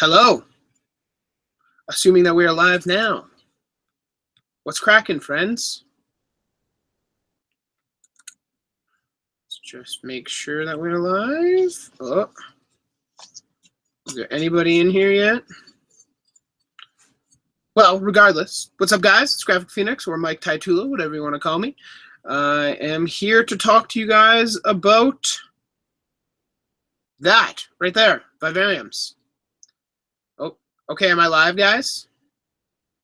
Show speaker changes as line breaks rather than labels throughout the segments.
Hello. Assuming that we are live now. What's cracking, friends? Let's just make sure that we're live. Oh. Is there anybody in here yet? Well, regardless. What's up, guys? It's Graphic Phoenix, or Mike Taitula, whatever you want to call me. I am here to talk to you guys about that right there, Vivariums. Oh, okay, am I live, guys?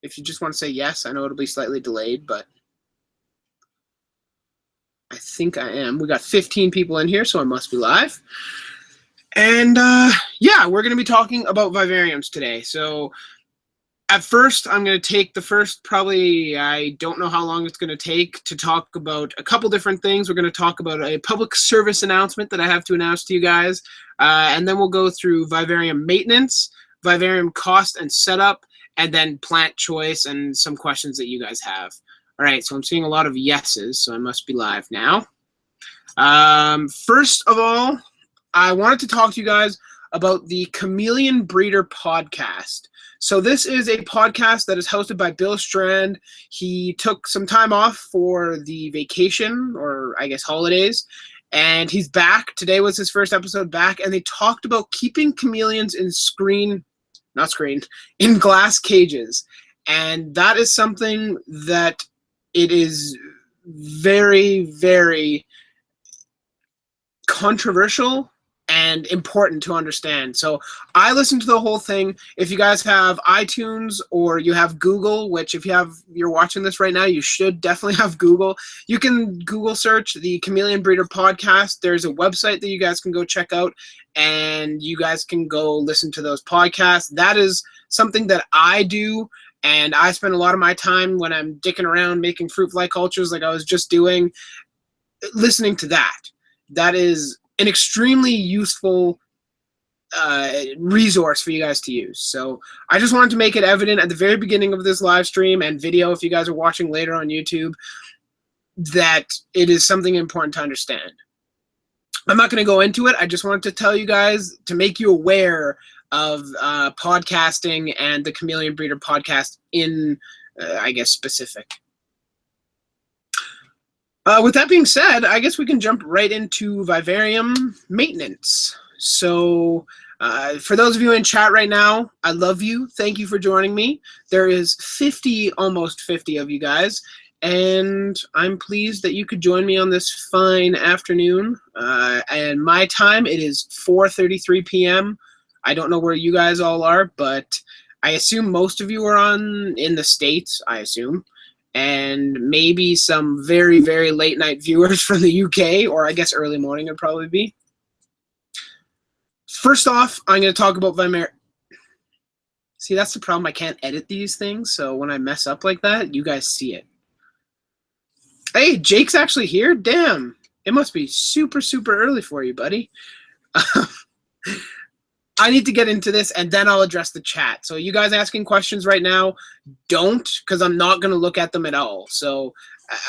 If you just want to say yes, I know it'll be slightly delayed, but I think I am. We got 15 people in here, so I must be live. And yeah, we're going to be talking about Vivariums today. So at first, I'm going to take the first probably, I don't know how long it's going to take to talk about a couple different things. We're going to talk about a public service announcement that I have to announce to you guys. And then we'll go through Vivarium maintenance, Vivarium cost and setup, and then plant choice and some questions that you guys have. All right, so I'm seeing a lot of yeses, so I must be live now. First of all, I wanted to talk to you guys about the Chameleon Breeder podcast. So this is a podcast that is hosted by Bill Strand. He took some time off for the vacation, or I guess holidays, and he's back. Today was his first episode back, and they talked about keeping chameleons in in glass cages. And that is something that it is very, very controversial and important to understand. So I listened to the whole thing. If you guys have iTunes or you have Google, which if you're watching this right now, you should definitely have Google. You can Google search the Chameleon Breeder podcast. There's a website that you guys can go check out, and you guys can go listen to those podcasts. That is something that I do, and I spend a lot of my time when I'm dicking around making fruit fly cultures like I was just doing, listening to that. That is an extremely useful resource for you guys to use. So I just wanted to make it evident at the very beginning of this live stream and video, if you guys are watching later on YouTube, that it is something important to understand. I'm not going to go into it. I just wanted to tell you guys to make you aware of podcasting and the Chameleon Breeder podcast in, I guess, specific. With that being said, I guess we can jump right into Vivarium maintenance. So for those of you in chat right now, I love you. Thank you for joining me. There is almost 50 of you guys, and I'm pleased that you could join me on this fine afternoon. And my time, it is 4:33 p.m. I don't know where you guys all are, but I assume most of you are in the States, I assume. And maybe some very, very late night viewers from the UK, or I guess early morning would probably be. First off, I'm going to talk about Vivarium. See, that's the problem. I can't edit these things, so when I mess up like that, you guys see it. Hey, Jake's actually here? Damn. It must be super, super early for you, buddy. I need to get into this, and then I'll address the chat. So you guys asking questions right now, don't, because I'm not going to look at them at all. So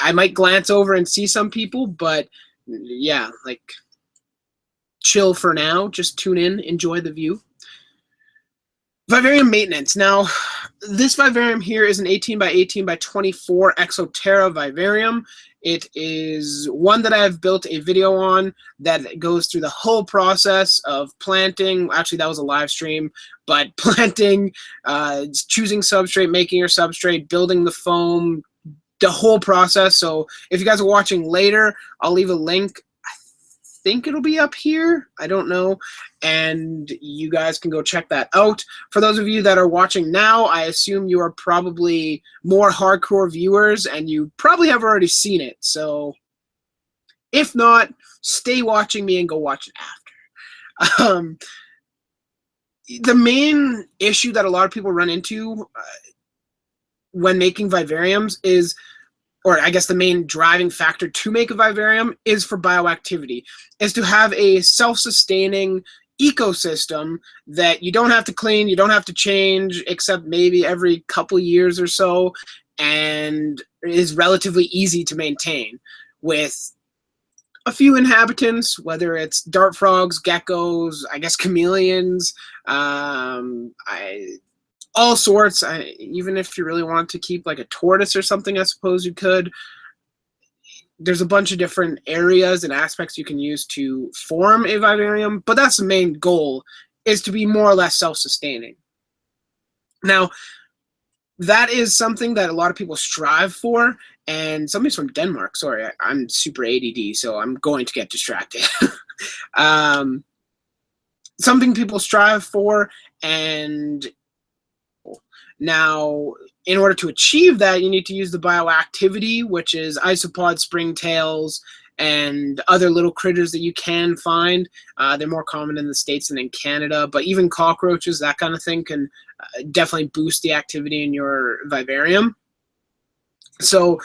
I might glance over and see some people, but yeah, like, chill for now. Just tune in, enjoy the view. Vivarium maintenance. Now, this Vivarium here is an 18 by 18 by 24 Exoterra Vivarium. It is one that I have built a video on that goes through the whole process of planting. Actually, that was a live stream, but planting, choosing substrate, making your substrate, building the foam, the whole process. So if you guys are watching later, I'll leave a link. I think it'll be up here. I don't know. And you guys can go check that out. For those of you that are watching now, I assume you are probably more hardcore viewers and you probably have already seen it. So if not, stay watching me and go watch it after. The main issue that a lot of people run into when making vivariums is, or I guess the main driving factor to make a vivarium is for bioactivity, is to have a self-sustaining ecosystem that you don't have to clean, you don't have to change, except maybe every couple years or so, and is relatively easy to maintain with a few inhabitants, whether it's dart frogs, geckos, I guess chameleons, all sorts. Even if you really want to keep like a tortoise or something, I suppose you could. There's a bunch of different areas and aspects you can use to form a vivarium, but that's the main goal, is to be more or less self-sustaining. Now, that is something that a lot of people strive for, and somebody's from Denmark. Sorry, I'm super ADD, so I'm going to get distracted. Something people strive for, and now, in order to achieve that, you need to use the bioactivity, which is isopod, springtails, and other little critters that you can find. They're more common in the States than in Canada, but even cockroaches, that kind of thing, can definitely boost the activity in your vivarium. So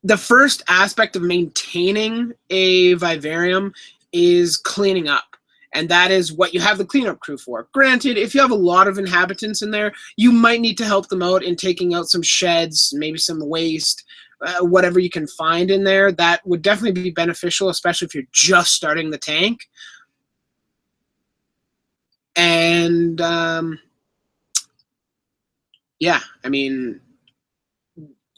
the first aspect of maintaining a vivarium is cleaning up. And that is what you have the cleanup crew for. Granted, if you have a lot of inhabitants in there, you might need to help them out in taking out some sheds, maybe some waste, whatever you can find in there. That would definitely be beneficial, especially if you're just starting the tank. And yeah, I mean,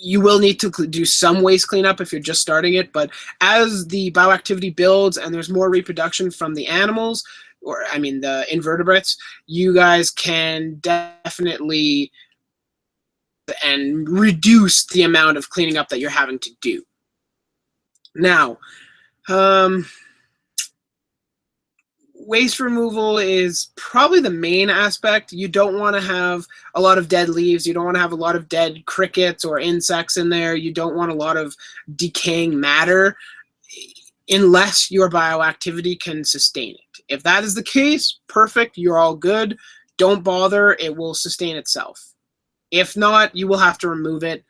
you will need to do some waste cleanup if you're just starting it, but as the bioactivity builds and there's more reproduction from the animals, or I mean the invertebrates, you guys can definitely and reduce the amount of cleaning up that you're having to do. Now, waste removal is probably the main aspect. You don't want to have a lot of dead leaves. You don't want to have a lot of dead crickets or insects in there. You don't want a lot of decaying matter unless your bioactivity can sustain it. If that is the case, perfect, you're all good. Don't bother, it will sustain itself. If not, you will have to remove it.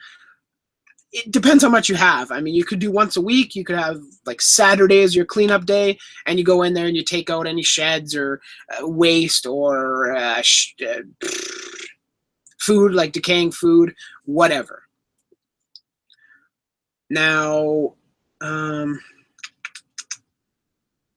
It depends how much you have. I mean, you could do once a week. You could have like Saturday as your cleanup day, and you go in there and you take out any sheds or waste or food, like decaying food, whatever. Now,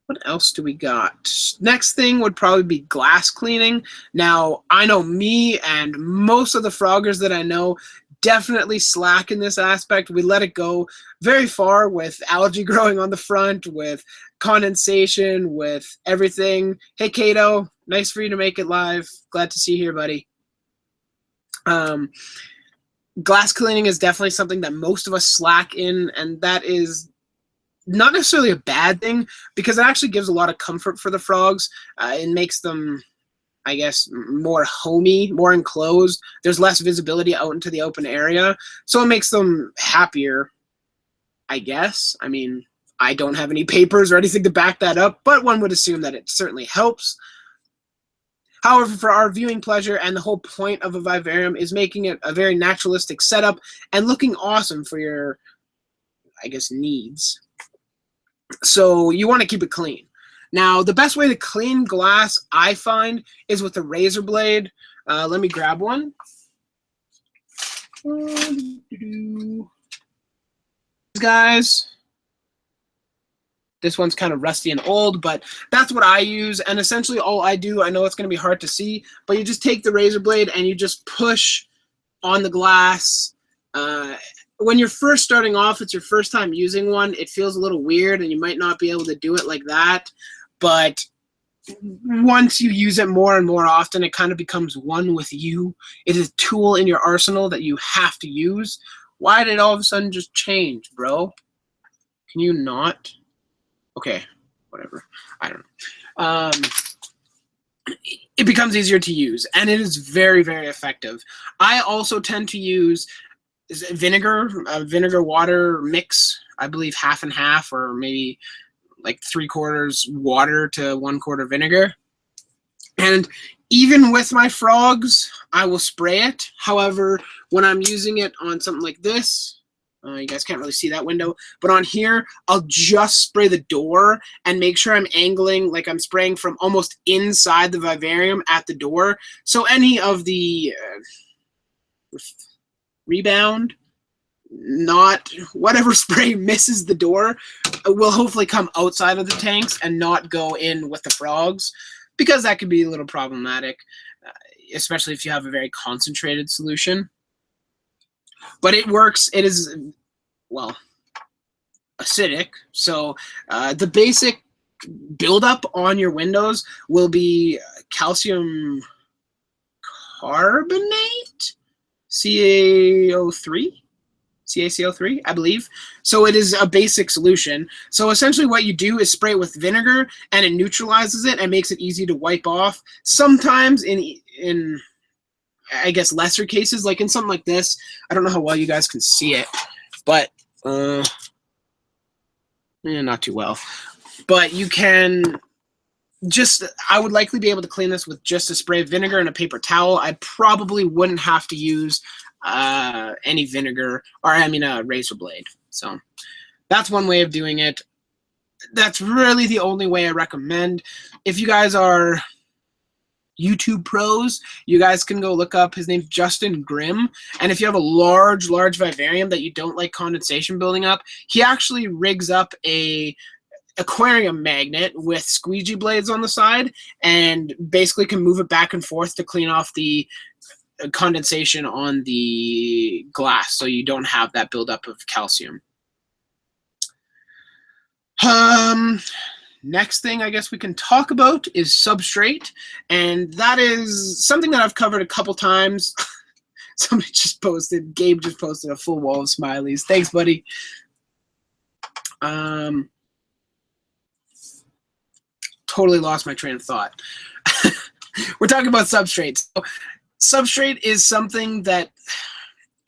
what else do we got? Next thing would probably be glass cleaning. Now, I know me and most of the froggers that I know definitely slack in this aspect. We let it go very far with algae growing on the front, with condensation, with everything. Hey, Kato, nice for you to make it live. Glad to see you here, buddy. Glass cleaning is definitely something that most of us slack in, and that is not necessarily a bad thing because it actually gives a lot of comfort for the frogs. It makes them, I guess, more homey, more enclosed. There's less visibility out into the open area, so it makes them happier, I guess. I mean, I don't have any papers or anything to back that up, but one would assume that it certainly helps. However, for our viewing pleasure and the whole point of a vivarium is making it a very naturalistic setup and looking awesome for your, I guess, needs. So you want to keep it clean. Now, the best way to clean glass, I find, is with a razor blade. Let me grab one. Guys, this one's kind of rusty and old, but that's what I use. And essentially all I do, I know it's going to be hard to see, but you just take the razor blade and you just push on the glass. When you're first starting off, it's your first time using one, it feels a little weird and you might not be able to do it like that. But once you use it more and more often, it kind of becomes one with you. It is a tool in your arsenal that you have to use. Why did it all of a sudden just change, bro? Can you not? Okay, whatever. I don't know. It becomes easier to use, and it is very, very effective. I also tend to use vinegar, vinegar water mix, I believe half and half, or maybe like 3/4 water to 1/4 vinegar. And even with my frogs, I will spray it. However, when I'm using it on something like this, you guys can't really see that window, but on here, I'll just spray the door and make sure I'm angling like I'm spraying from almost inside the vivarium at the door. So any of the rebound, not whatever spray misses the door will hopefully come outside of the tanks and not go in with the frogs, because that could be a little problematic, especially if you have a very concentrated solution. But it works. It is, well, acidic. So the basic buildup on your windows will be calcium carbonate, CaCO3, I believe. So it is a basic solution. So essentially what you do is spray it with vinegar, and it neutralizes it and makes it easy to wipe off. Sometimes in I guess lesser cases, like in something like this, I don't know how well you guys can see it, but not too well. But you can just, I would likely be able to clean this with just a spray of vinegar and a paper towel. I probably wouldn't have to use any vinegar, or I mean a razor blade. So that's one way of doing it. That's really the only way I recommend. If you guys are YouTube pros, you guys can go look up, his name's Justin Grimm, and if you have a large vivarium that you don't like condensation building up, he actually rigs up a aquarium magnet with squeegee blades on the side and basically can move it back and forth to clean off the condensation on the glass, so you don't have that buildup of calcium. Next thing I guess we can talk about is substrate, and that is something that I've covered a couple times. Somebody just posted, Gabe just posted a full wall of smileys. Thanks, buddy. Totally lost my train of thought. We're talking about substrate. So, substrate is something that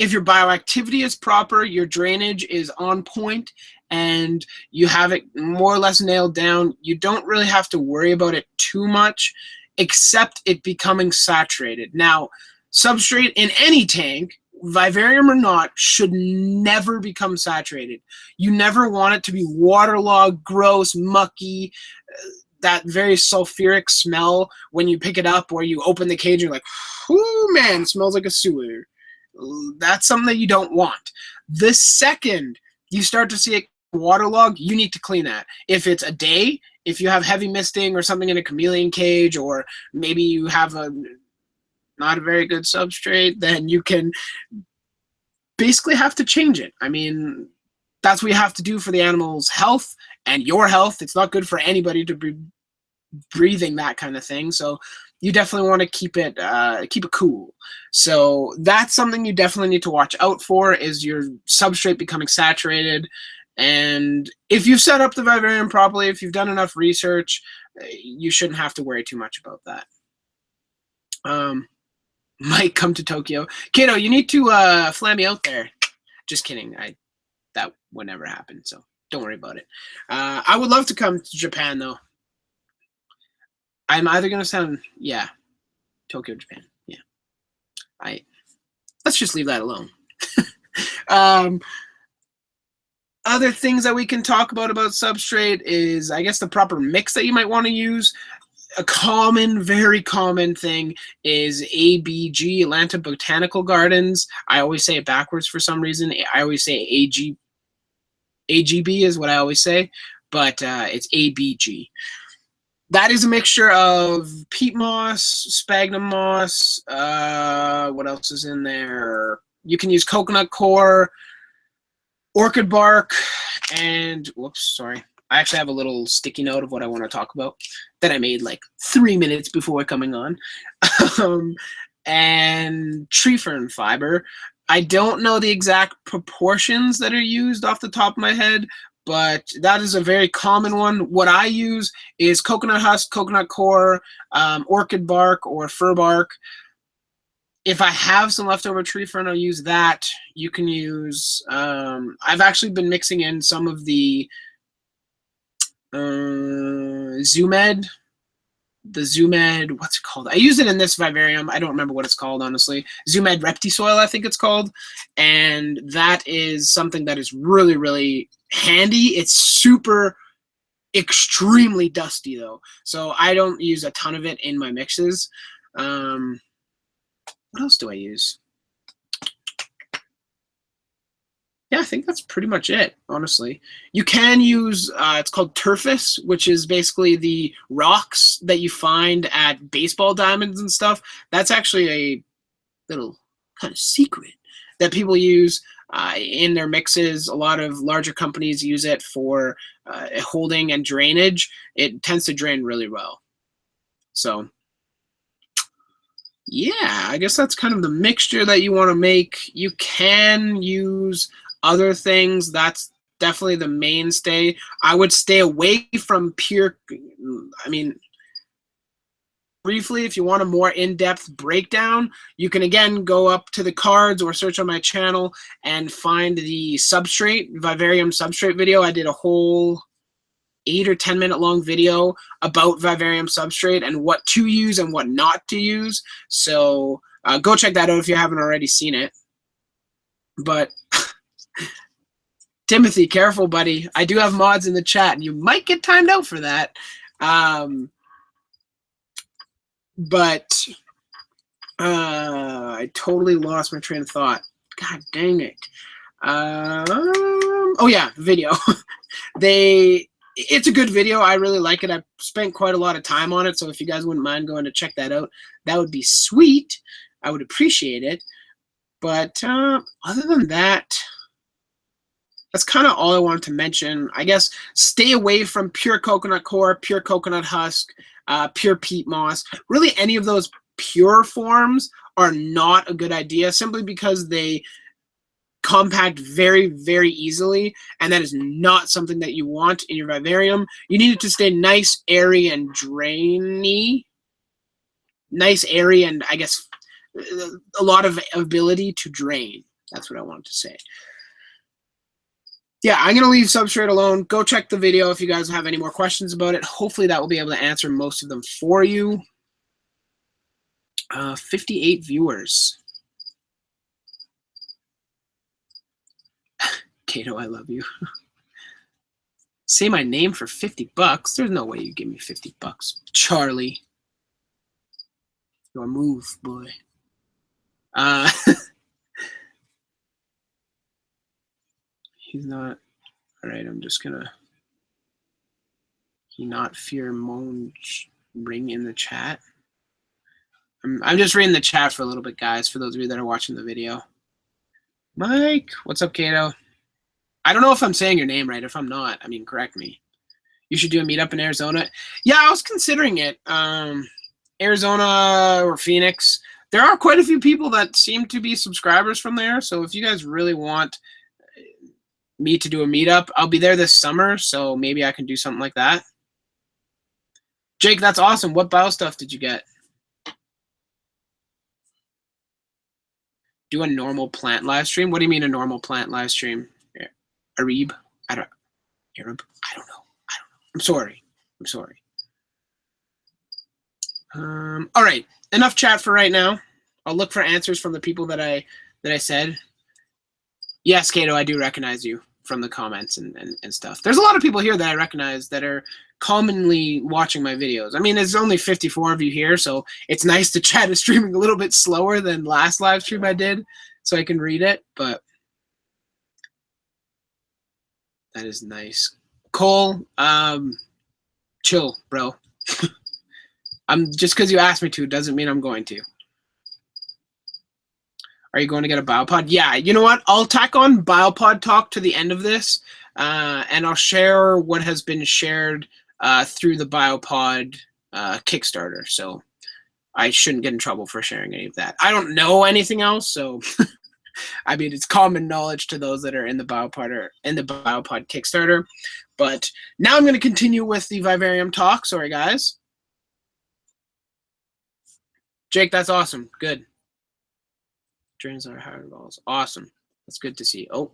if your bioactivity is proper, your drainage is on point, and you have it more or less nailed down, you don't really have to worry about it too much, except it becoming saturated. Now, substrate in any tank, vivarium or not, should never become saturated. You never want it to be waterlogged, gross, mucky, that very sulfuric smell when you pick it up or you open the cage, you're like, "Ooh, man, it smells like a sewer." That's something that you don't want. The second you start to see it waterlogged, you need to clean that. If it's a day, if you have heavy misting or something in a chameleon cage, or maybe you have not a very good substrate, then you can basically have to change it. I mean, that's what you have to do for the animal's health and your health. It's not good for anybody to be breathing that kind of thing. So you definitely want to keep it cool. So that's something you definitely need to watch out for, is your substrate becoming saturated. And if you've set up the vivarium properly, if you've done enough research, you shouldn't have to worry too much about that. Might come to Tokyo. Kato, you need to fly me out there. Just kidding. That would never happen, so don't worry about it. I would love to come to Japan, though. I'm either going to sound, yeah, Tokyo, Japan. Yeah. Let's just leave that alone. Other things that we can talk about substrate is, I guess, the proper mix that you might want to use. A common, very common thing is ABG, Atlanta Botanical Gardens. I always say it backwards for some reason. I always say AGB is what I always say, but it's ABG. That is a mixture of peat moss, sphagnum moss, what else is in there? You can use coconut coir, orchid bark, and, whoops, sorry. I actually have a little sticky note of what I want to talk about that I made like 3 minutes before coming on. And tree fern fiber. I don't know the exact proportions that are used off the top of my head, but that is a very common one. What I use is coconut husk, coconut coir, orchid bark, or fir bark. If I have some leftover tree fern, I'll use that. You can use, I've actually been mixing in some of the Zoomed, what's it called? I use it in this vivarium. I don't remember what it's called, honestly. Zoomed Reptisoil, I think it's called. And that is something that is really, really handy. It's super, extremely dusty, though. So I don't use a ton of it in my mixes. What else do I use? yeah, I think that's pretty much it, honestly. You can use, it's called turfus, which is basically the rocks that you find at baseball diamonds and stuff. That's actually a little kind of secret that people use in their mixes. A lot of larger companies use it for holding and drainage. It tends to drain really well. So yeah, I guess that's kind of the mixture that you want to make. You can use other things. That's definitely the mainstay. I would stay away from pure, I mean, briefly, if you want a more in-depth breakdown, you can again go up to the cards or search on my channel and find the Substrate, Vivarium Substrate video. I did a whole 8 or 10 minute long video about Vivarium Substrate and what to use and what not to use. So go check that out if you haven't already seen it. But Timothy, careful, buddy. I do have mods in the chat, and you might get timed out for that. But I totally lost my train of thought. God dang it. Oh yeah, video. It's a good video. I really like it. I've spent quite a lot of time on it, so if you guys wouldn't mind going to check that out, that would be sweet. I would appreciate it. But other than that, that's kind of all I wanted to mention. I guess stay away from pure coconut core, pure coconut husk, pure peat moss. Really, any of those pure forms are not a good idea, simply because they compact very, very easily, and that is not something that you want in your vivarium. You need it to stay nice, airy, and drainy. Nice, airy, and I guess a lot of ability to drain. That's what I wanted to say. Yeah, I'm going to leave Substrate alone. Go check the video if you guys have any more questions about it. Hopefully that will be able to answer most of them for you. 58 viewers. Kato, I love you. Say my name for 50 bucks. There's no way you give me 50 bucks. Charlie. Your move, boy. He's not. All right, I'm just gonna. He not fear moan ring in the chat. I'm just reading the chat for a little bit, guys, for those of you that are watching the video. Mike, what's up, Kato? I don't know if I'm saying your name right. If I'm not, I mean, correct me. You should do a meetup in Arizona. Yeah, I was considering it. Arizona or Phoenix. There are quite a few people that seem to be subscribers from there. So if you guys really want me to do a meetup, I'll be there this summer. So maybe I can do something like that. Jake, that's awesome. What bio stuff did you get? Do a normal plant live stream? What do you mean a normal plant live stream? Arab? Arab? I don't know. I'm sorry. All right. Enough chat for right now. I'll look for answers from the people that I said. Yes, Kato, I do recognize you from the comments and stuff. There's a lot of people here that I recognize that are commonly watching my videos. I mean, there's only 54 of you here, so it's nice to chat is streaming a little bit slower than last live stream I did, so I can read it, but that is nice. Cole, chill, bro. Just because you asked me to doesn't mean I'm going to. Are you going to get a Biopod? Yeah, you know what? I'll tack on Biopod talk to the end of this, and I'll share what has been shared through the Biopod Kickstarter. So I shouldn't get in trouble for sharing any of that. I don't know anything else, so I mean, it's common knowledge to those that are in the Biopod Kickstarter. But now I'm going to continue with the Vivarium talk. Sorry, guys. Jake, that's awesome. Good. Drains are higher balls. Awesome. That's good to see. Oh.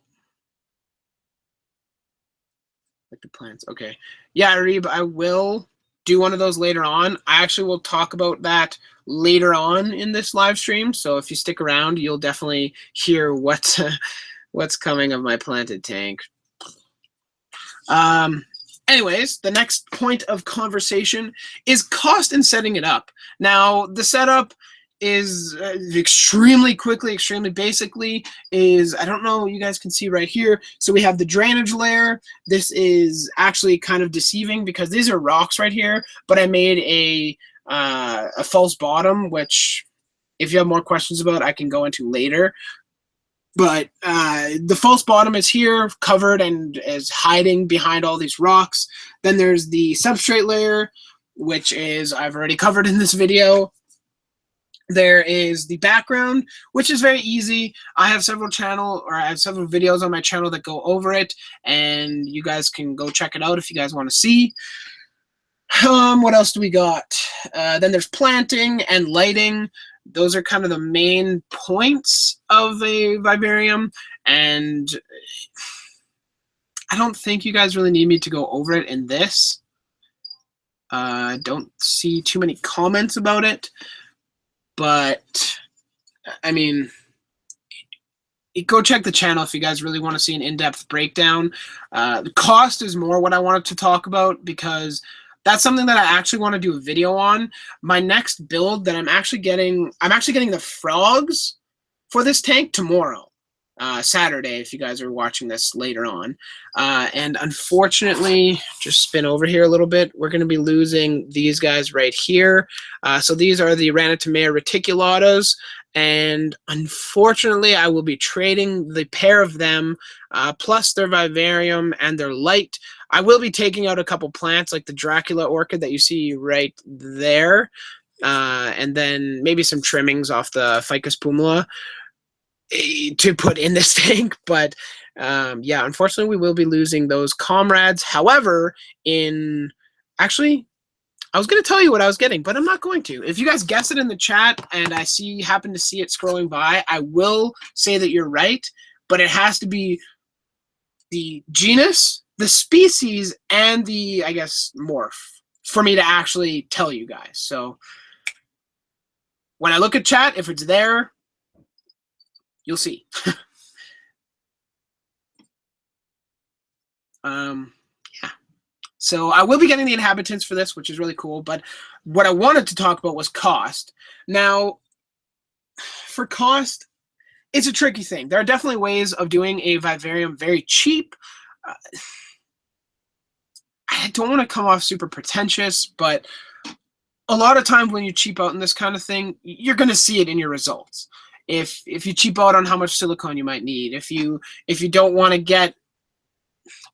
Like the plants. Okay. Yeah, Arib, I will do one of those later on. I actually will talk about that later on in this live stream. So if you stick around, you'll definitely hear what's coming of my planted tank. Anyways, the next point of conversation is cost in setting it up. Now, the setup is extremely quickly, extremely basically, is, I don't know, you guys can see right here. So we have the drainage layer. This is actually kind of deceiving because these are rocks right here, but I made a false bottom, which if you have more questions about, I can go into later. But the false bottom is here, covered and is hiding behind all these rocks. Then there's the substrate layer, which is, I've already covered in this video. There is the background, which is very easy. I have several videos on my channel that go over it, and you guys can go check it out if you guys want to see. What else do we got? Then there's planting and lighting. Those are kind of the main points of a vivarium, and I don't think you guys really need me to go over it in this. Don't see too many comments about it. But, I mean, go check the channel if you guys really want to see an in-depth breakdown. The cost is more what I wanted to talk about because that's something that I actually want to do a video on. My next build that I'm actually getting the frogs for this tank tomorrow. Saturday, if you guys are watching this later on. And unfortunately, just spin over here a little bit, we're going to be losing these guys right here. So these are the Ranitomea reticulatas, and unfortunately, I will be trading the pair of them, plus their vivarium and their light. I will be taking out a couple plants, like the Dracula orchid that you see right there, and then maybe some trimmings off the Ficus pumila to put in this tank. But yeah, unfortunately, we will be losing those comrades. However, actually, I was going to tell you what I was getting, but I'm not going to. If you guys guess it in the chat and I happen to see it scrolling by, I will say that you're right, but it has to be the genus, the species, and the, I guess, morph for me to actually tell you guys. So when I look at chat, if it's there, you'll see. Yeah. So I will be getting the inhabitants for this, which is really cool. But what I wanted to talk about was cost. Now, for cost, it's a tricky thing. There are definitely ways of doing a vivarium very cheap. I don't want to come off super pretentious, but a lot of times when you cheap out in this kind of thing, you're going to see it in your results. If you cheap out on how much silicone you might need, if you don't want to get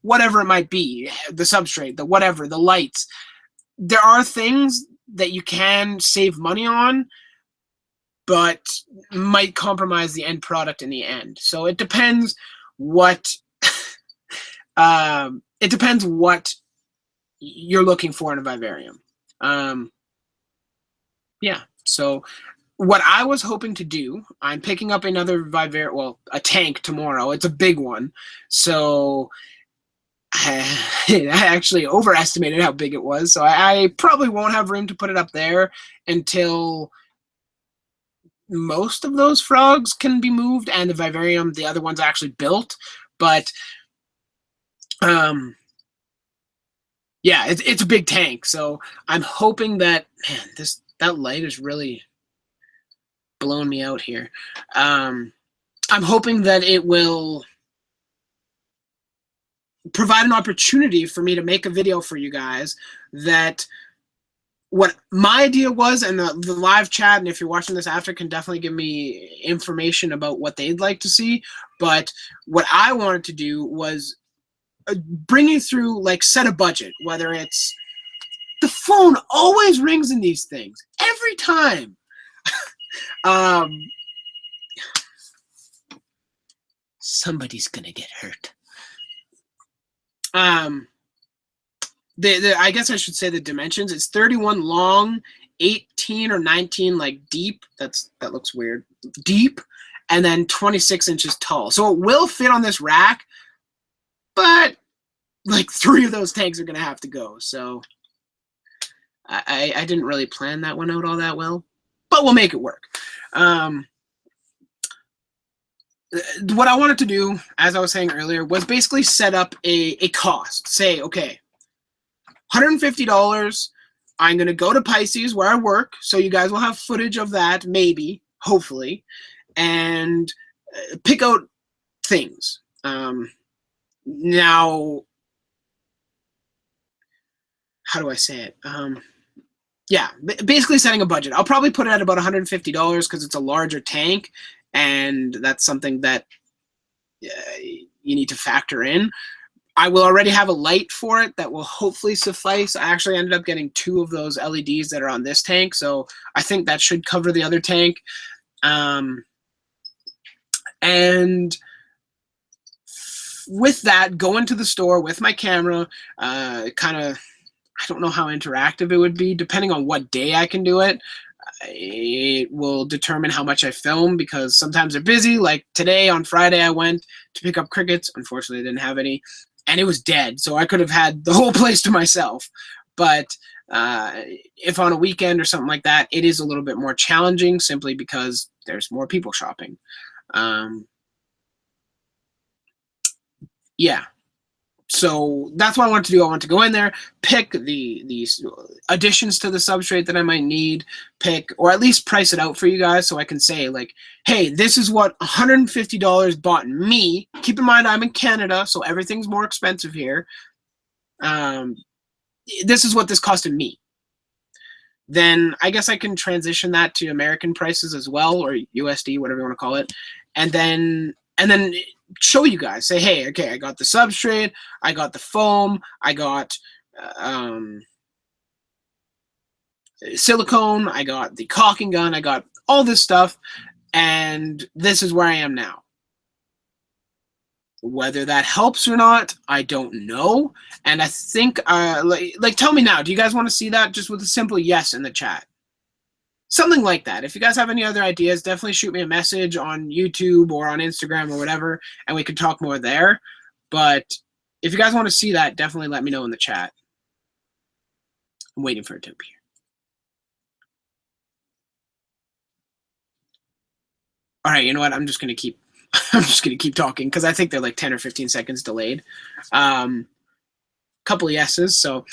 whatever it might be, the substrate, the whatever, the lights, there are things that you can save money on, but might compromise the end product in the end. So it depends what you're looking for in a vivarium. Yeah, so what I was hoping to do, I'm picking up another vivarium, well, a tank tomorrow. It's a big one. So I actually overestimated how big it was. So I probably won't have room to put it up there until most of those frogs can be moved and the vivarium, the other one's actually built. But yeah, it's a big tank. So I'm hoping that, man, that light is really blowing me out here. I'm hoping that it will provide an opportunity for me to make a video for you guys that what my idea was, and the live chat, and if you're watching this after, can definitely give me information about what they'd like to see. But what I wanted to do was bring you through, like, set a budget, whether it's the phone always rings in these things every time. Somebody's gonna get hurt. I guess I should say the dimensions. It's 31 long, 18 or 19 like deep. That looks weird. Deep, and then 26 inches tall. So it will fit on this rack, but like 3 of those tanks are gonna have to go. So I didn't really plan that one out all that well, but we'll make it work. What I wanted to do, as I was saying earlier, was basically set up a cost. Say, okay, $150 I'm going to go to Pisces where I work, so you guys will have footage of that, maybe, hopefully, and pick out things. Now, how do I say it? Yeah, basically setting a budget. I'll probably put it at about $150 because it's a larger tank, and that's something that you need to factor in. I will already have a light for it that will hopefully suffice. I actually ended up getting 2 of those LEDs that are on this tank, so I think that should cover the other tank. And with that, go into the store with my camera, kind of, I don't know how interactive it would be, depending on what day I can do it. It will determine how much I film, because sometimes they're busy. Like today on Friday, I went to pick up crickets. Unfortunately, I didn't have any, and it was dead, so I could have had the whole place to myself. But if on a weekend or something like that, it is a little bit more challenging, simply because there's more people shopping. Yeah. So that's what I wanted to do. I want to go in there, pick these additions to the substrate that I might need, pick, or at least price it out for you guys, so I can say, like, hey, this is what $150 bought me. Keep in mind, I'm in Canada, so everything's more expensive here. This is what this costed me. Then I guess I can transition that to American prices as well, or USD, whatever you want to call it, and then show you guys, say, hey, okay, I got the substrate, I got the foam, I got silicone, I got the caulking gun, I got all this stuff, and this is where I am now. Whether that helps or not, I don't know. And I think, like, tell me now, do you guys want to see that? Just with a simple yes in the chat. Something like that. If you guys have any other ideas, definitely shoot me a message on YouTube or on Instagram or whatever, and we can talk more there. But if you guys want to see that, definitely let me know in the chat. I'm waiting for it to appear. All right, you know what? I'm just gonna keep talking, because I think they're like 10 or 15 seconds delayed. Couple of yeses. So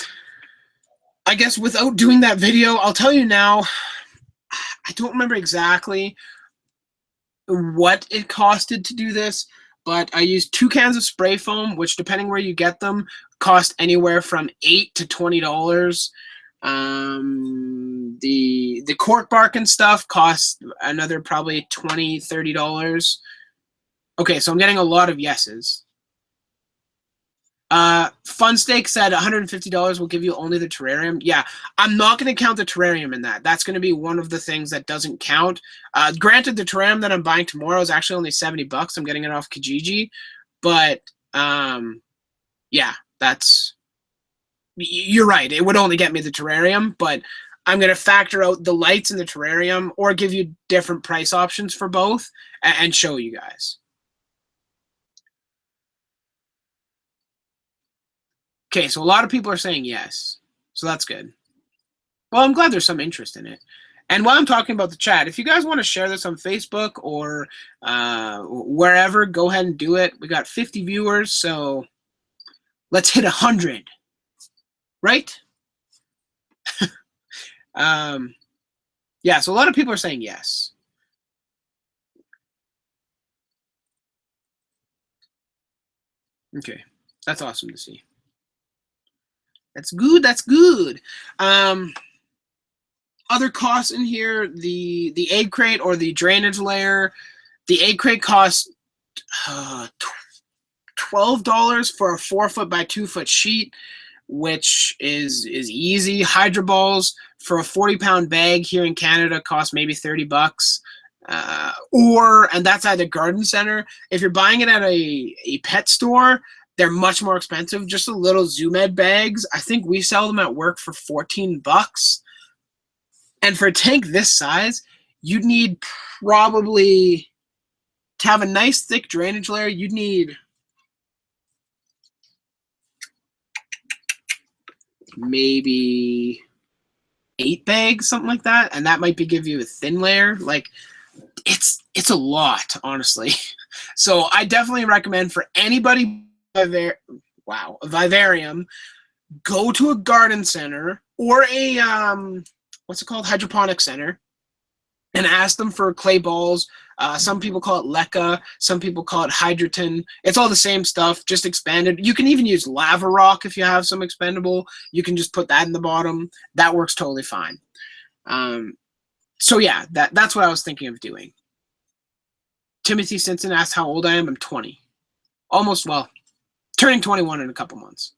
I guess without doing that video, I'll tell you now, I don't remember exactly what it costed to do this, but I used 2 cans of spray foam, which, depending where you get them, cost anywhere from $8 to $20. The cork bark and stuff cost another probably $20, $30. Okay, so I'm getting a lot of yeses. Funsteak said $150 will give you only the terrarium. Yeah, I'm not going to count the terrarium in that. That's going to be one of the things that doesn't count. Granted, the terrarium that I'm buying tomorrow is actually only $70. I'm getting it off Kijiji, but yeah, you're right. It would only get me the terrarium, but I'm going to factor out the lights in the terrarium, or give you different price options for both, and show you guys. Okay, so a lot of people are saying yes, so that's good. Well, I'm glad there's some interest in it. And while I'm talking about the chat, if you guys want to share this on Facebook or wherever, go ahead and do it. We got 50 viewers, so let's hit 100, right? Yeah, so a lot of people are saying yes. Okay, that's awesome to see. That's good. That's good. Other costs in here: the egg crate or the drainage layer. The egg crate costs $12 for a 4-foot by 2-foot sheet, which is easy. Hydro balls for a 40-pound bag here in Canada cost maybe $30. And that's at a garden center. If you're buying it at a pet store, they're much more expensive. Just the little Zoom Ed bags, I think we sell them at work for $14. And for a tank this size, you'd need probably, to have a nice thick drainage layer, you'd need maybe 8 bags, something like that. And that might give you a thin layer. Like, it's a lot, honestly. So I definitely recommend, for anybody, Vivarium, go to a garden center or a what's it called, hydroponic center, and ask them for clay balls. Some people call it leca, some people call it hydroton. It's all the same stuff, just expanded. You can even use lava rock if you have some expendable. You can just put that in the bottom. That works totally fine. So yeah, that's what I was thinking of doing. Timothy Stinson asked how old I am. I'm 20. Almost, well, turning 21 in a couple months.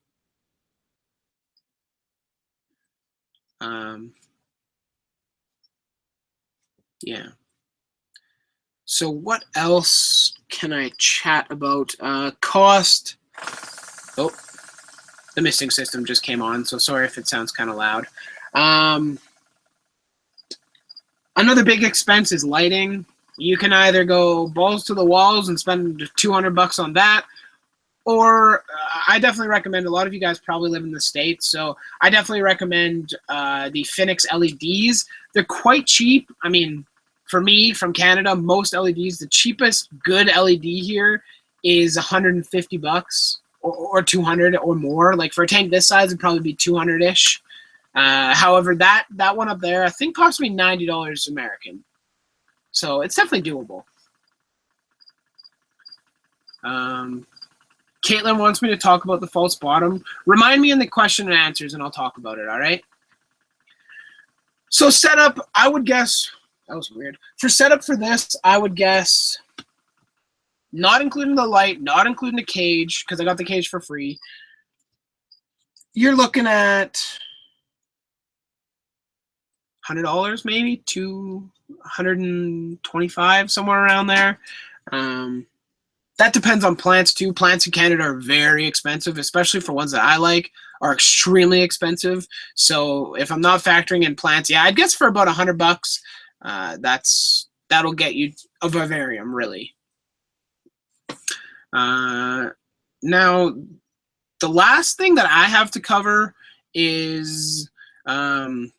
Yeah. So what else can I chat about? Cost. Oh, the misting system just came on, so sorry if it sounds kind of loud. Another big expense is lighting. You can either go balls to the walls and spend $200 on that, or I definitely recommend, a lot of you guys probably live in the States, so I definitely recommend the Phoenix LEDs. They're quite cheap. I mean, for me, from Canada, most LEDs, the cheapest good LED here is $150 or 200 or more. Like for a tank this size, it'd probably be 200-ish. However, that one up there, I think cost me $90 American. So it's definitely doable. Caitlin wants me to talk about the false bottom. Remind me in the question and answers, and I'll talk about it, all right? So setup, I would guess, that was weird. For setup for this, I would guess, not including the light, not including the cage, because I got the cage for free, you're looking at $100 maybe, $125, somewhere around there. That depends on plants too. Plants in Canada are very expensive, especially for ones that I like, are extremely expensive. So if I'm not factoring in plants, yeah, I'd guess for about $100, that'll get you a vivarium, really. Now, the last thing that I have to cover is, and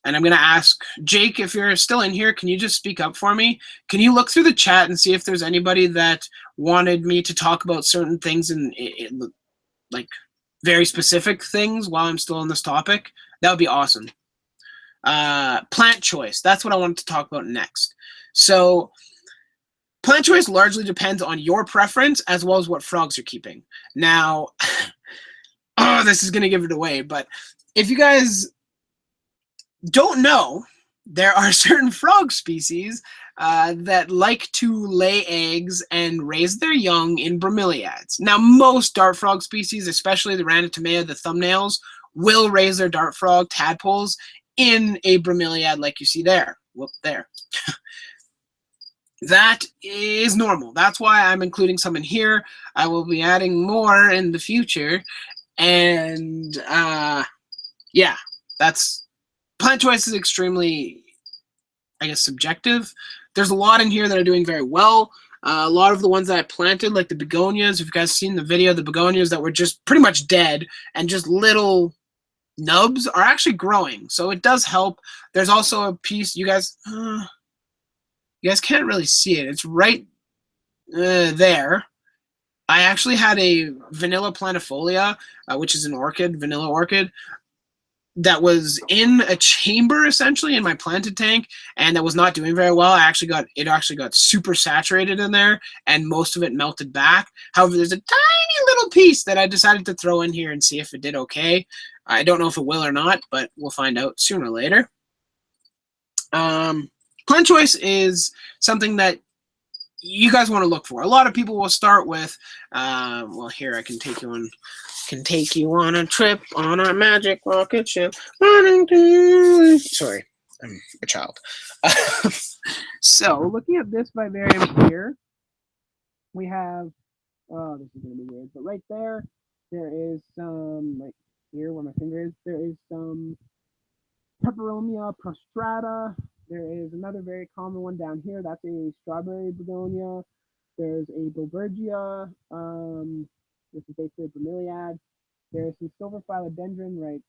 I'm going to ask Jake, if you're still in here, can you just speak up for me? Can you look through the chat and see if there's anybody that wanted me to talk about certain things in like very specific things while I'm still on this topic? That would be awesome. Plant choice. That's what I wanted to talk about next. So plant choice largely depends on your preference as well as what frogs you're keeping. Now, oh, this is going to give it away, but if you guys don't know, there are certain frog species that like to lay eggs and raise their young in bromeliads. Now, most dart frog species, especially the Ranitomea, the thumbnails, will raise their dart frog tadpoles in a bromeliad like you see there. Whoop, there. That is normal. That's why I'm including some in here. I will be adding more in the future. And yeah, that's... Plant choice is extremely, I guess, subjective. There's a lot in here that are doing very well. A lot of the ones that I planted, like the begonias, if you guys seen the video, the begonias that were just pretty much dead and just little nubs are actually growing. So it does help. There's also a piece, you guys can't really see it. It's right there. I actually had a vanilla planifolia, which is an orchid, vanilla orchid, that was in a chamber essentially in my planted tank, and that was not doing very well. It actually got super saturated in there, and most of it melted back. However, there's a tiny little piece that I decided to throw in here and see if it did okay. I don't know if it will or not, but we'll find out sooner or later. Plant choice is something that you guys want to look for. A lot of people will start with, well, here I can take you on a trip on our magic rocket ship. Sorry, I'm a child. So looking at this vivarium here, we have, oh, this is going to be weird, but right there is some, like here where my finger is, there is some Peperomia prostrata. There is another very common one down here. That's a strawberry begonia. There's a Bobergia, which is basically a bromeliad. There's some silver philodendron right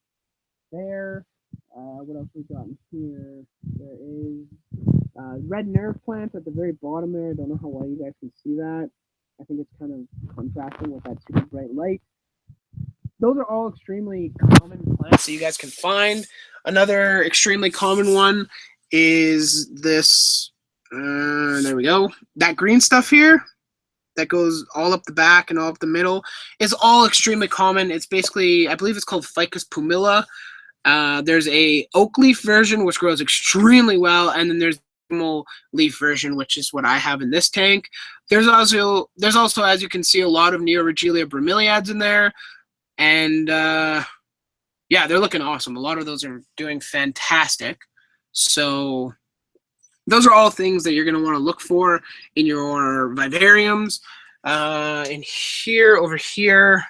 there. What else we got in here? There is red nerve plant at the very bottom there. I don't know how well you guys can see that. I think it's kind of contrasting with that super bright light. those are all extremely common plants that you guys can find. Another extremely common one is this, there we go, that green stuff here that goes all up the back and all up the middle is all extremely common. It's basically, I believe it's called Ficus pumila. There's a oak leaf version which grows extremely well, and then there's the leaf version, which is what I have in this tank. There's also, as you can see, a lot of Neoregelia bromeliads in there, and yeah, they're looking awesome. A lot of those are doing fantastic. So those are all things that you're going to want to look for in your vivariums. In here, over here,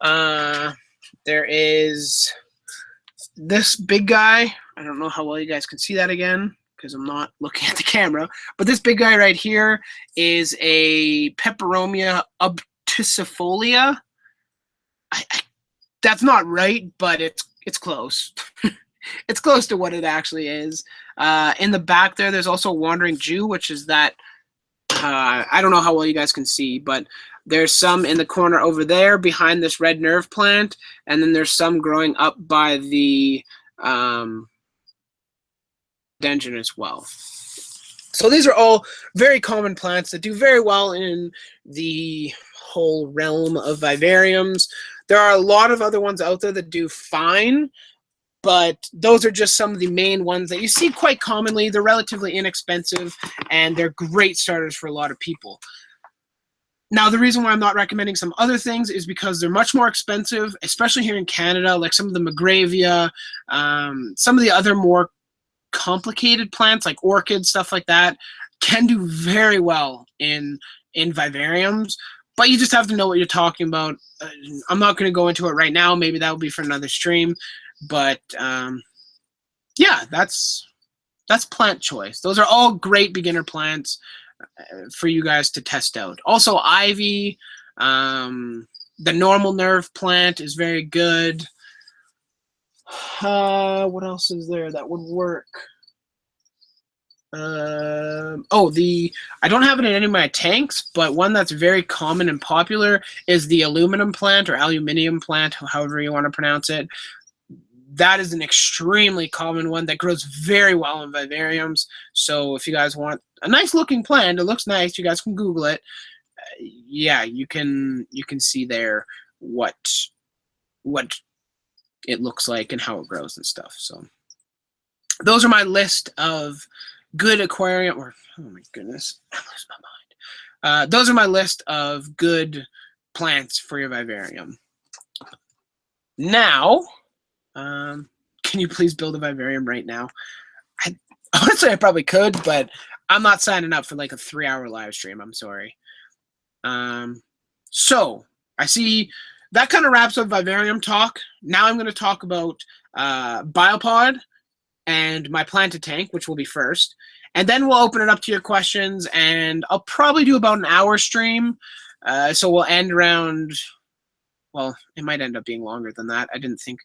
there is this big guy. I don't know how well you guys can see that again because I'm not looking at the camera. But this big guy right here is a Peperomia obtusifolia. That's not right, but it's close. It's close to what it actually is. In the back there's also Wandering Jew, which is that, I don't know how well you guys can see, but there's some in the corner over there behind this red nerve plant, and then there's some growing up by the Dengen as well. So these are all very common plants that do very well in the whole realm of vivariums. There are a lot of other ones out there that do fine, but those are just some of the main ones that you see quite commonly. They're relatively inexpensive, and they're great starters for a lot of people. Now, the reason why I'm not recommending some other things is because they're much more expensive, especially here in Canada, like some of the Magravia, some of the other more complicated plants like orchids, stuff like that, can do very well in vivariums, but you just have to know what you're talking about. I'm not going to go into it right now. Maybe that will be for another stream. But yeah, that's plant choice. Those are all great beginner plants for you guys to test out. Also, ivy, the normal nerve plant is very good. What else is there that would work? Oh, I don't have it in any of my tanks, but one that's very common and popular is the aluminum plant or aluminium plant, however you want to pronounce it. That is an extremely common one that grows very well in vivariums. So if you guys want a nice looking plant, it looks nice, you guys can Google it. Yeah, you can see there what it looks like and how it grows and stuff. So those are my list of good aquarium, or oh my goodness, I lost my mind. Those are my list of good plants for your vivarium. Now, can you please build a vivarium right now? Honestly, I probably could, but I'm not signing up for like a 3-hour live stream. I'm sorry. So I see that kind of wraps up vivarium talk. Now I'm going to talk about Biopod and my planted tank, which will be first. And then we'll open it up to your questions, and I'll probably do about an hour stream. So we'll end around, well, it might end up being longer than that. I didn't think.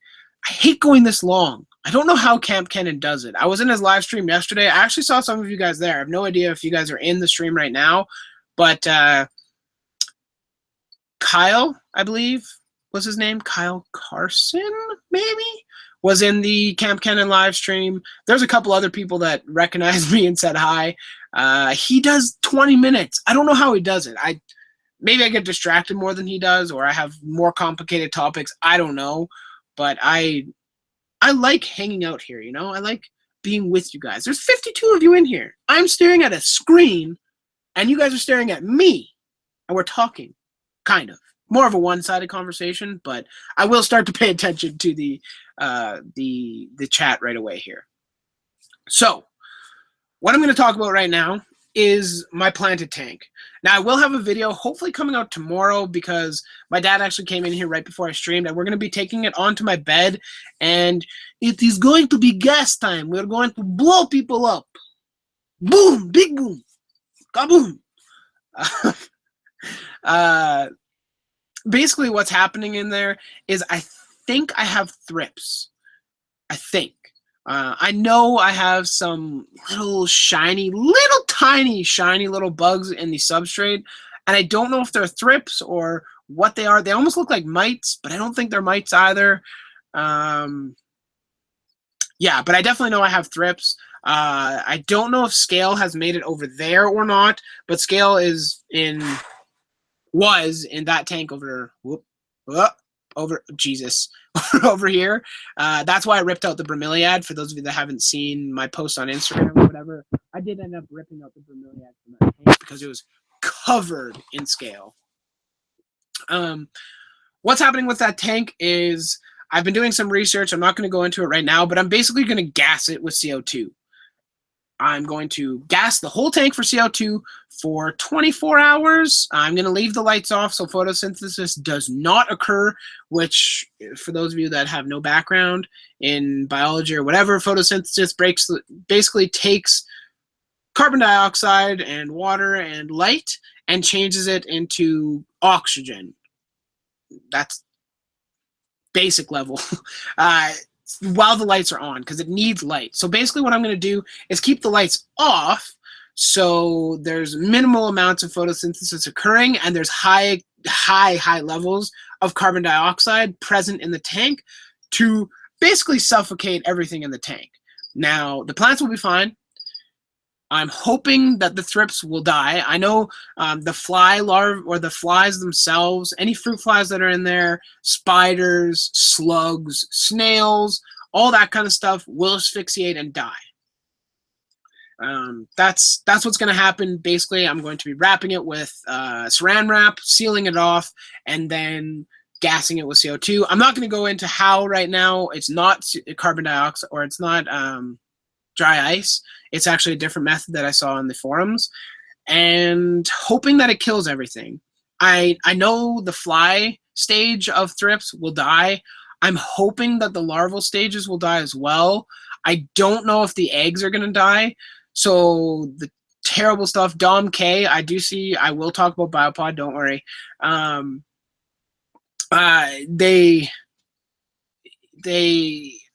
I hate going this long. I don't know how Camp Cannon does it. I was in his live stream yesterday. I actually saw some of you guys there. I have no idea if you guys are in the stream right now, but Kyle, I believe, was his name. Kyle Carson, maybe, was in the Camp Cannon live stream. There's a couple other people that recognized me and said hi. He does 20 minutes. I don't know how he does it. Maybe I get distracted more than he does, or I have more complicated topics. I don't know. But I like hanging out here, you know? I like being with you guys. There's 52 of you in here. I'm staring at a screen, and you guys are staring at me, and we're talking, kind of. More of a one-sided conversation, but I will start to pay attention to the chat right away here. So, what I'm going to talk about right now is my planted tank. Now, I will have a video hopefully coming out tomorrow because my dad actually came in here right before I streamed, and we're going to be taking it onto my bed, and it is going to be gas time. We're going to blow people up. Boom! Big boom! Kaboom! Basically, what's happening in there is I think I have thrips. I think. I know I have some little tiny shiny little bugs in the substrate, and I don't know if they're thrips or what they are. They almost look like mites, but I don't think they're mites either. Yeah, but I definitely know I have thrips. I don't know if Scale has made it over there or not, but Scale was in that tank over. Over Jesus over here. That's why I ripped out the bromeliad. For those of you that haven't seen my post on Instagram or whatever, I did end up ripping out the bromeliad from that tank because it was covered in Scale. What's happening with that tank is I've been doing some research. I'm not going to go into it right now, but I'm basically going to gas it with CO2. I'm going to gas the whole tank for CO2 for 24 hours. I'm going to leave the lights off so photosynthesis does not occur, which, for those of you that have no background in biology or whatever, photosynthesis basically takes carbon dioxide and water and light and changes it into oxygen. That's basic level. While the lights are on, because it needs light. So basically what I'm going to do is keep the lights off so there's minimal amounts of photosynthesis occurring and there's high levels of carbon dioxide present in the tank to basically suffocate everything in the tank. Now, the plants will be fine. I'm hoping that the thrips will die. I know the fly larvae or the flies themselves, any fruit flies that are in there, spiders, slugs, snails, all that kind of stuff will asphyxiate and die. That's what's going to happen. Basically, I'm going to be wrapping it with saran wrap, sealing it off, and then gassing it with CO2. I'm not going to go into how right now. It's not carbon dioxide or it's not dry ice. It's actually a different method that I saw in the forums, and hoping that it kills everything. I know the fly stage of thrips will die. I'm hoping that the larval stages will die as well. I don't know if the eggs are going to die. So the terrible stuff, Dom K, I will talk about Biopod, don't worry. I'm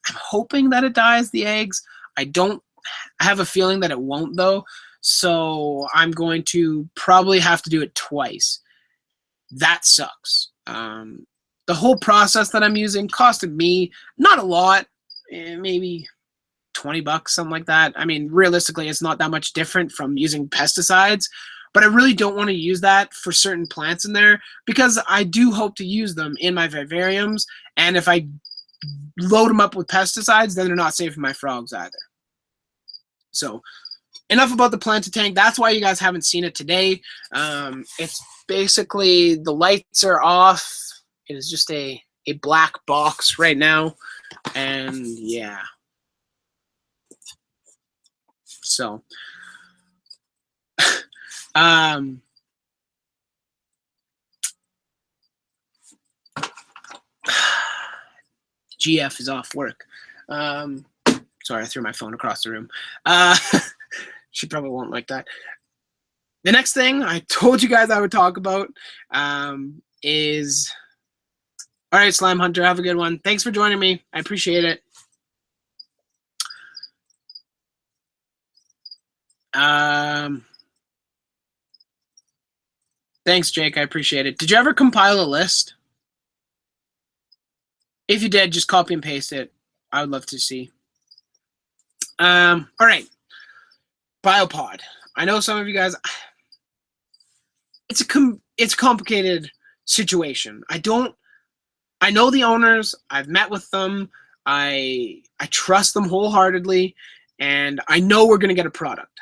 hoping that it dies, the eggs. I have a feeling that it won't though. So I'm going to probably have to do it twice. That sucks. The whole process that I'm using costed me not a lot, maybe $20, something like that. I mean, realistically, it's not that much different from using pesticides, but I really don't want to use that for certain plants in there because I do hope to use them in my vivariums. And if I load them up with pesticides, then they're not safe for my frogs either. So enough about the planted tank. That's why you guys haven't seen it today. It's basically the lights are off. It is just a black box right now. And yeah. So GF is off work. Sorry, I threw my phone across the room. She probably won't like that. The next thing I told you guys I would talk about is... All right, Slime Hunter, have a good one. Thanks for joining me. I appreciate it. Thanks, Jake. I appreciate it. Did you ever compile a list? If you did, just copy and paste it. I would love to see. All right. Biopod. I know some of you guys... It's a complicated situation. I know the owners. I've met with them. I trust them wholeheartedly, and I know we're going to get a product.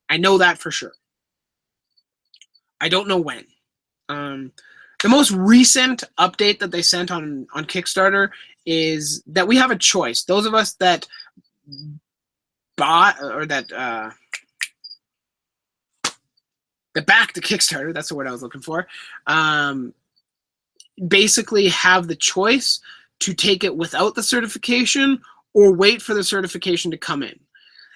I know that for sure. I don't know when. The most recent update that they sent on Kickstarter is that we have a choice. Those of us that bought or that backed the Kickstarter, that's the word I was looking for, basically have the choice to take it without the certification or wait for the certification to come in.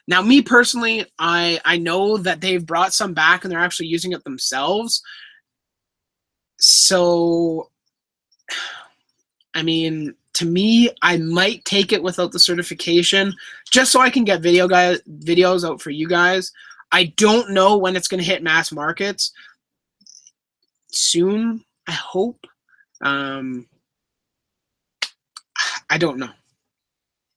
Now, me personally, I know that they've brought some back and they're actually using it themselves. So, I mean, to me, I might take it without the certification just so I can get videos out for you guys. I don't know when it's going to hit mass markets. Soon, I hope. I don't know.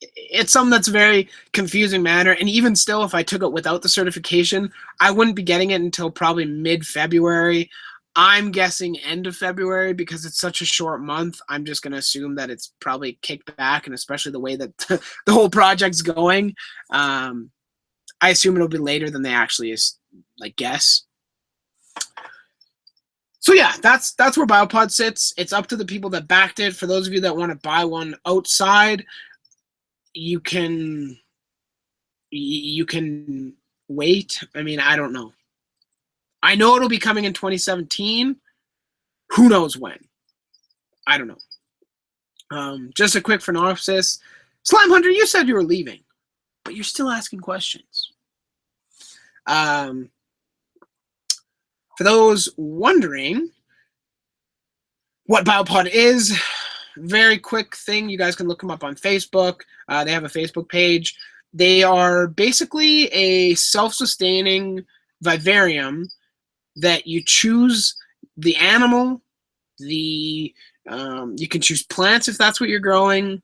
It's something that's a very confusing matter, and even still, if I took it without the certification, I wouldn't be getting it until probably mid-February. I'm guessing end of February because it's such a short month. I'm just going to assume that it's probably kicked back, and especially the way that the whole project's going, I assume it'll be later than they actually guess. So yeah, that's where Biopod sits. It's up to the people that backed it. For those of you that want to buy one outside, you can wait. I mean, I don't know. I know it'll be coming in 2017. Who knows when? I don't know. Just a quick synopsis. Slime Hunter, you said you were leaving, but you're still asking questions. For those wondering what Biopod is, very quick thing. You guys can look them up on Facebook. They have a Facebook page. They are basically a self-sustaining vivarium that you choose the animal. You can choose plants if that's what you're growing.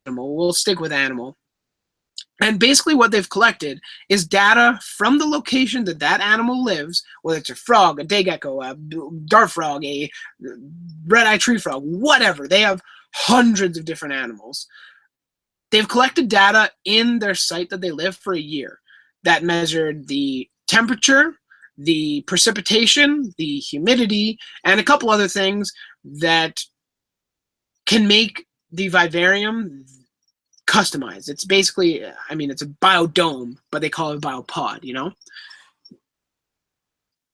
We'll stick with animal. And basically what they've collected is data from the location that that animal lives, whether it's a frog, a day gecko, a dart frog, a red-eye tree frog, whatever. They have hundreds of different animals. They've collected data in their site that they live for a year that measured the temperature, the precipitation, the humidity, and a couple other things that can make the vivarium customized. It's basically, I mean, it's a biodome, but they call it a biopod, you know?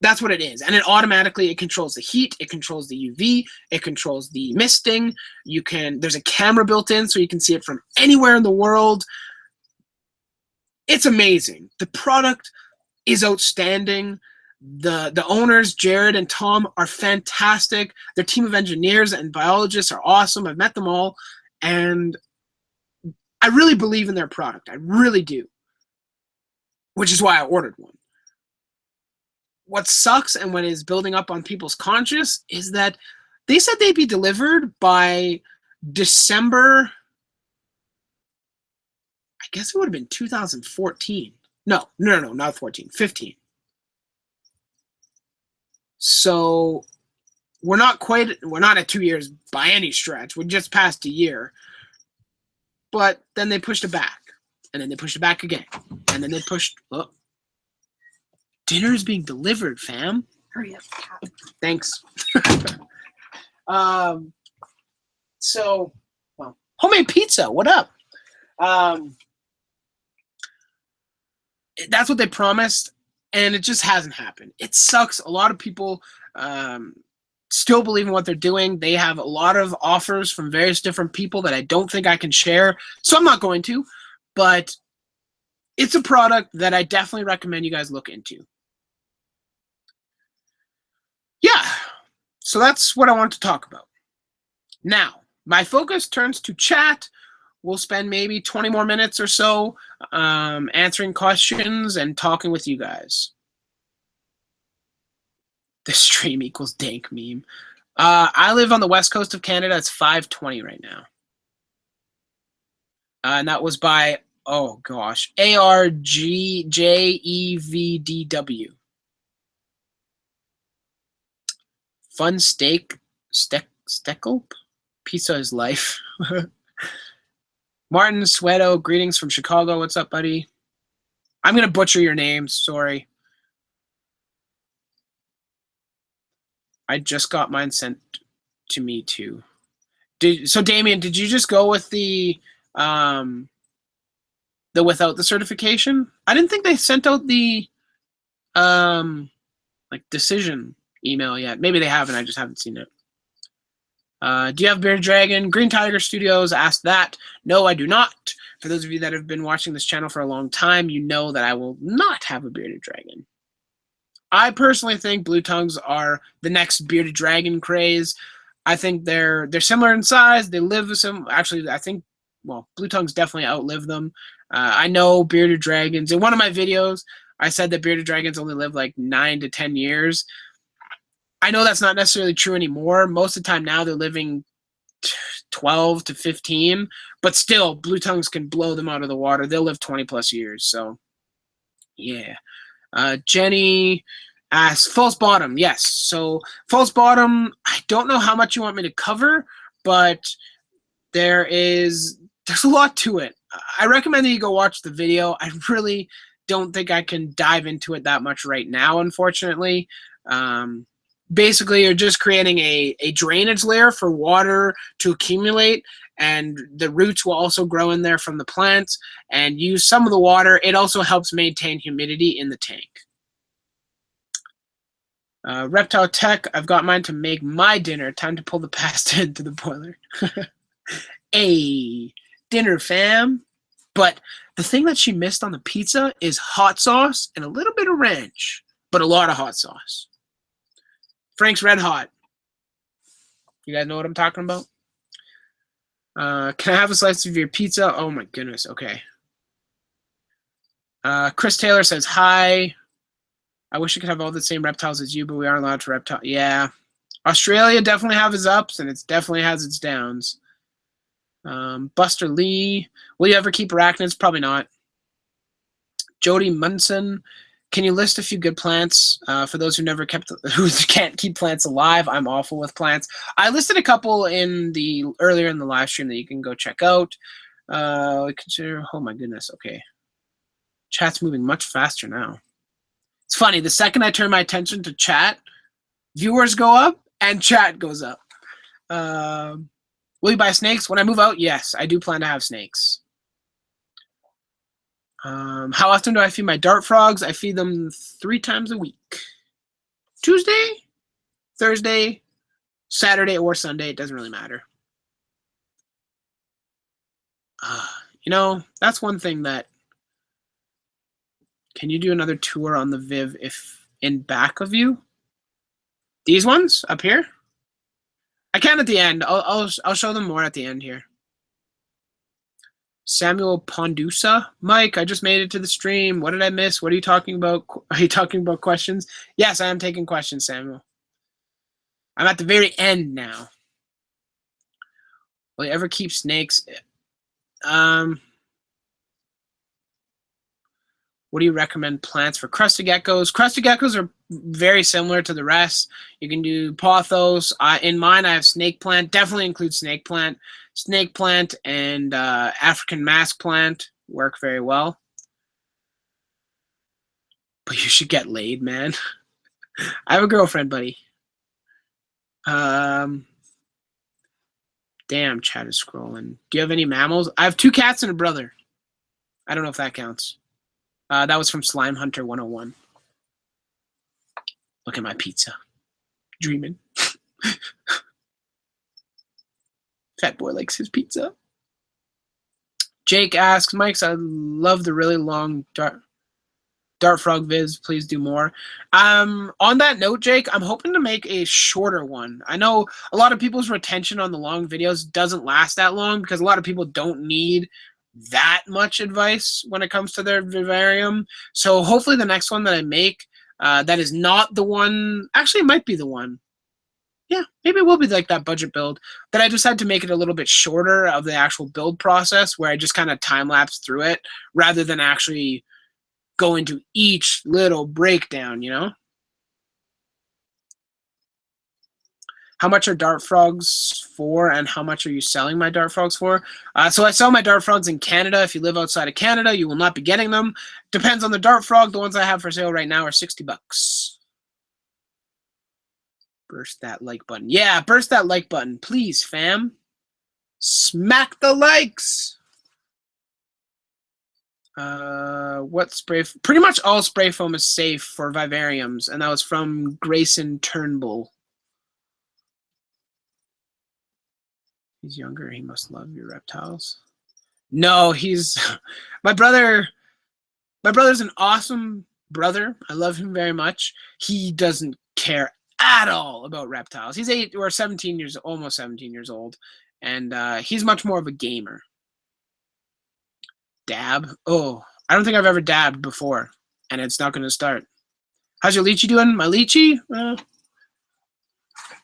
That's what it is. And it controls the heat, it controls the UV, it controls the misting. There's a camera built in so you can see it from anywhere in the world. It's amazing. The product is outstanding. The owners, Jared and Tom, are fantastic. Their team of engineers and biologists are awesome. I've met them all, and I really believe in their product. I really do, which is why I ordered one. What sucks and what is building up on people's conscience is that they said they'd be delivered by December. I guess it would have been 2014. No, not 14, 15. So we're not at 2 years by any stretch. We just passed a year. But then they pushed it back. And then they pushed it back again. And then they pushed... Oh. Dinner is being delivered, fam.
Hurry up, cat.
Thanks. So, well, homemade pizza. What up? That's what they promised, and it just hasn't happened. It sucks. A lot of people still believe in what they're doing. They have a lot of offers from various different people that I don't think I can share, so I'm not going to. But it's a product that I definitely recommend you guys look into. Yeah, so that's what I want to talk about. Now, my focus turns to chat. We'll spend maybe 20 more minutes or so answering questions and talking with you guys. The stream equals dank meme. I live on the west coast of Canada. It's 5:20 right now. And that was by, oh gosh, ARGJEVDW. Fun steak, Steckel? Pizza is life. Martin Sweto, greetings from Chicago. What's up, buddy? I'm going to butcher your name. Sorry. I just got mine sent to me, too. So, Damien, did you just go with the without the certification? I didn't think they sent out the decision email yet. Maybe they haven't. I just haven't seen it. Do you have Bearded Dragon? Green Tiger Studios asked that. No, I do not. For those of you that have been watching this channel for a long time, you know that I will not have a Bearded Dragon. I personally think Blue Tongues are the next Bearded Dragon craze. I think they're similar in size. They live some. Actually, I think, well, Blue Tongues definitely outlive them. I know Bearded Dragons. In one of my videos, I said that Bearded Dragons only live like 9 to 10 years. I know that's not necessarily true anymore. Most of the time now they're living 12 to 15, but still blue tongues can blow them out of the water. They'll live 20 plus years. So yeah. Jenny asks false bottom. Yes. So false bottom, I don't know how much you want me to cover, but there's a lot to it. I recommend that you go watch the video. I really don't think I can dive into it that much right now, unfortunately. Basically, you're just creating a drainage layer for water to accumulate, and the roots will also grow in there from the plants and use some of the water. It also helps maintain humidity in the tank. Reptile Tech, I've got mine to make my dinner. Time to pull the pasta into the boiler. Hey, dinner fam. But the thing that she missed on the pizza is hot sauce and a little bit of ranch, but a lot of hot sauce. Frank's Red Hot. You guys know what I'm talking about? Can I have a slice of your pizza? Oh my goodness, okay. Chris Taylor says, hi. I wish I could have all the same reptiles as you, but we aren't allowed to reptile. Yeah. Australia definitely has its ups, and it definitely has its downs. Buster Lee. Will you ever keep arachnids? Probably not. Jody Munson. Can you list a few good plants for those who can't keep plants alive? I'm awful with plants. I listed a couple earlier in the live stream that you can go check out. Consider. Oh my goodness. Okay. Chat's moving much faster now. It's funny. The second I turn my attention to chat, viewers go up and chat goes up. Will you buy snakes when I move out? Yes, I do plan to have snakes. How often do I feed my dart frogs? I feed them 3 times a week. Tuesday, Thursday, Saturday, or Sunday. It doesn't really matter. You know, that's one thing that... Can you do another tour on the Viv if in back of you? These ones up here? I can at the end. I'll show them more at the end here. Samuel Pondusa. Mike, I just made it to the stream. What did I miss? What are you talking about? Are you talking about questions? Yes, I am taking questions, Samuel. I'm at the very end now. Will you ever keep snakes? What do you recommend plants for crested geckos? Crested geckos are very similar to the rest. You can do pothos. In mine, I have snake plant. Definitely include snake plant. Snake plant and African mask plant work very well. But you should get laid, man. I have a girlfriend, buddy. Damn, chat is scrolling. Do you have any mammals? I have 2 cats and a brother. I don't know if that counts. That was from Slime Hunter 101. Look at my pizza. Dreaming. Fat boy likes his pizza. Jake asks, Mike's, I love the really long dart frog viz. Please do more. On that note, Jake, I'm hoping to make a shorter one. I know a lot of people's retention on the long videos doesn't last that long because a lot of people don't need that much advice when it comes to their vivarium. So hopefully the next one that I make that is not the one, actually it might be the one. Yeah, maybe it will be like that budget build. That I decided to make it a little bit shorter of the actual build process where I just kind of time-lapse through it rather than actually go into each little breakdown, you know? How much are dart frogs for, and how much are you selling my dart frogs for? So I sell my dart frogs in Canada. If you live outside of Canada, you will not be getting them. Depends on the dart frog. The ones I have for sale right now are $60. Burst that like button. Yeah, burst that like button. Please, fam. Smack the likes. What spray? Pretty much all spray foam is safe for vivariums, and that was from Grayson Turnbull. He's younger. He must love your reptiles. No, he's my brother. My brother's an awesome brother. I love him very much. He doesn't care at all about reptiles. He's 17 years, almost 17 years old, and he's much more of a gamer. Dab? Oh, I don't think I've ever dabbed before, and it's not going to start. How's your lychee doing? My lychee?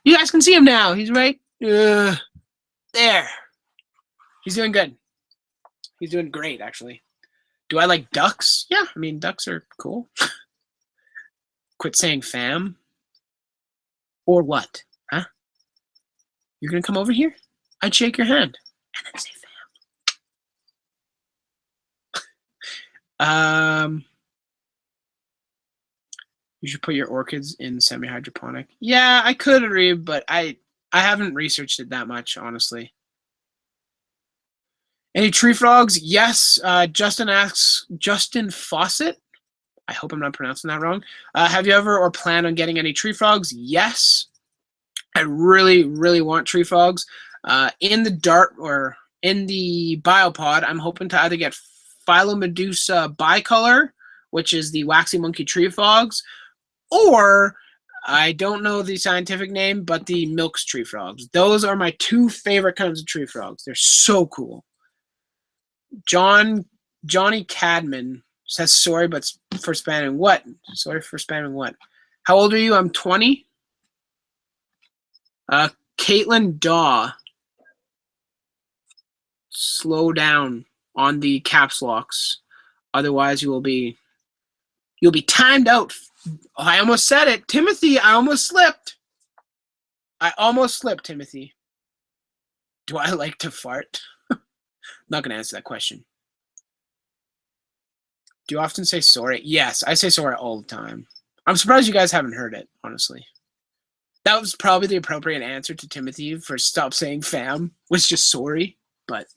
You guys can see him now. He's right there. He's doing good. He's doing great, actually. Do I like ducks? Yeah, I mean, ducks are cool. Quit saying fam. Or what? Huh? You're going to come over here? I'd shake your hand and then say fam. You should put your orchids in semi-hydroponic. Yeah, I could, Reeb, but I haven't researched it that much, honestly. Any tree frogs? Yes. Justin asks, Justin Fawcett? I hope I'm not pronouncing that wrong. Have you ever or plan on getting any tree frogs? Yes. I really, really want tree frogs. In the dart or in the Biopod, I'm hoping to either get Philomedusa bicolor, which is the waxy monkey tree frogs, or I don't know the scientific name, but the Milk's tree frogs. Those are my two favorite kinds of tree frogs. They're so cool. Johnny Cadman says sorry, but for spamming what? Sorry for spamming what? How old are you? I'm 20. Caitlin Daw. Slow down on the caps locks. Otherwise you'll be timed out. Oh, I almost said it. Timothy, I almost slipped. Timothy. Do I like to fart? Not going to answer that question. Do you often say sorry? Yes, I say sorry all the time. I'm surprised you guys haven't heard it, honestly. That was probably the appropriate answer to Timothy for stop saying fam, was just sorry, but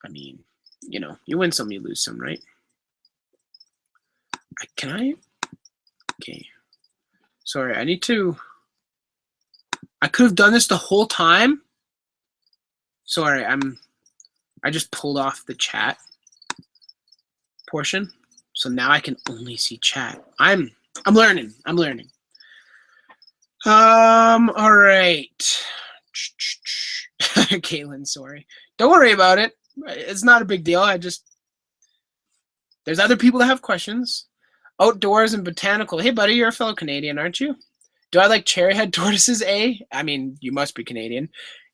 I mean, you know, you win some, you lose some, right? Can I? Okay. Sorry, I could have done this the whole time. Sorry, I just pulled off the chat portion. So now I can only see chat. I'm learning. All right. Caitlin, sorry. Don't worry about it. It's not a big deal. There's other people that have questions. Outdoors and botanical. Hey, buddy, you're a fellow Canadian, aren't you? Do I like cherryhead tortoises, eh? I mean, you must be Canadian.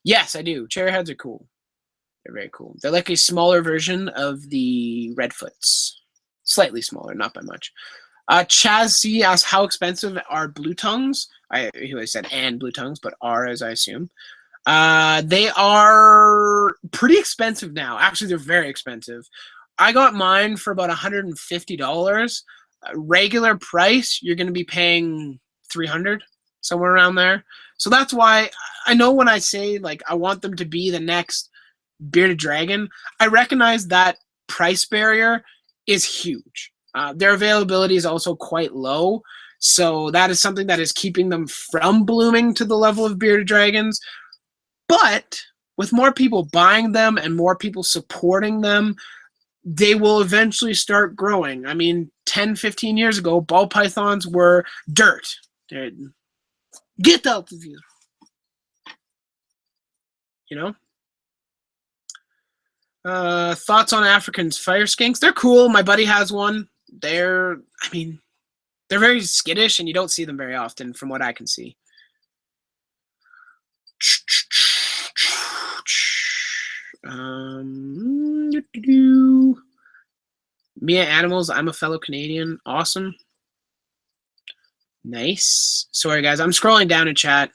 Yes, I do. Cherryheads are cool. They're very cool. They're like a smaller version of the redfoots. Slightly smaller, not by much. Chaz C asks, how expensive are blue tongues? I said and blue tongues, but are, as I assume. They are pretty expensive now. Actually, they're very expensive. I got mine for about $150. Regular price, you're going to be paying $300, somewhere around there. So that's why I know when I say, like, I want them to be the next bearded dragon, I recognize that price barrier is huge. Their availability is also quite low, so that is something that is keeping them from blooming to the level of bearded dragons. But with more people buying them and more people supporting them, they will eventually start growing. I mean, 10, 15 years ago, ball pythons were dirt. Get out of here. You know? Thoughts on African fire skinks? They're cool. My buddy has one. They're very skittish, and you don't see them very often, from what I can see. Mia Animals, I'm a fellow Canadian. Awesome. Nice. Sorry, guys. I'm scrolling down in chat.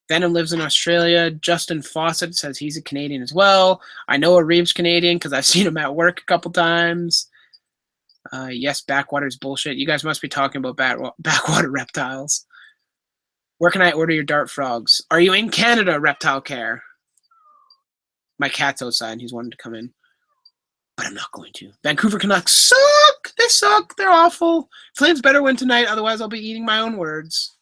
Venom lives in Australia. Justin Fawcett says he's a Canadian as well. I know Reeb's Canadian because I've seen him at work a couple times. Yes, backwater's bullshit. You guys must be talking about backwater reptiles. Where can I order your dart frogs? Are you in Canada, Reptile Care? My cat's outside. He's wanting to come in. But I'm not going to. Vancouver Canucks suck. They suck. They're awful. Flames better win tonight. Otherwise, I'll be eating my own words.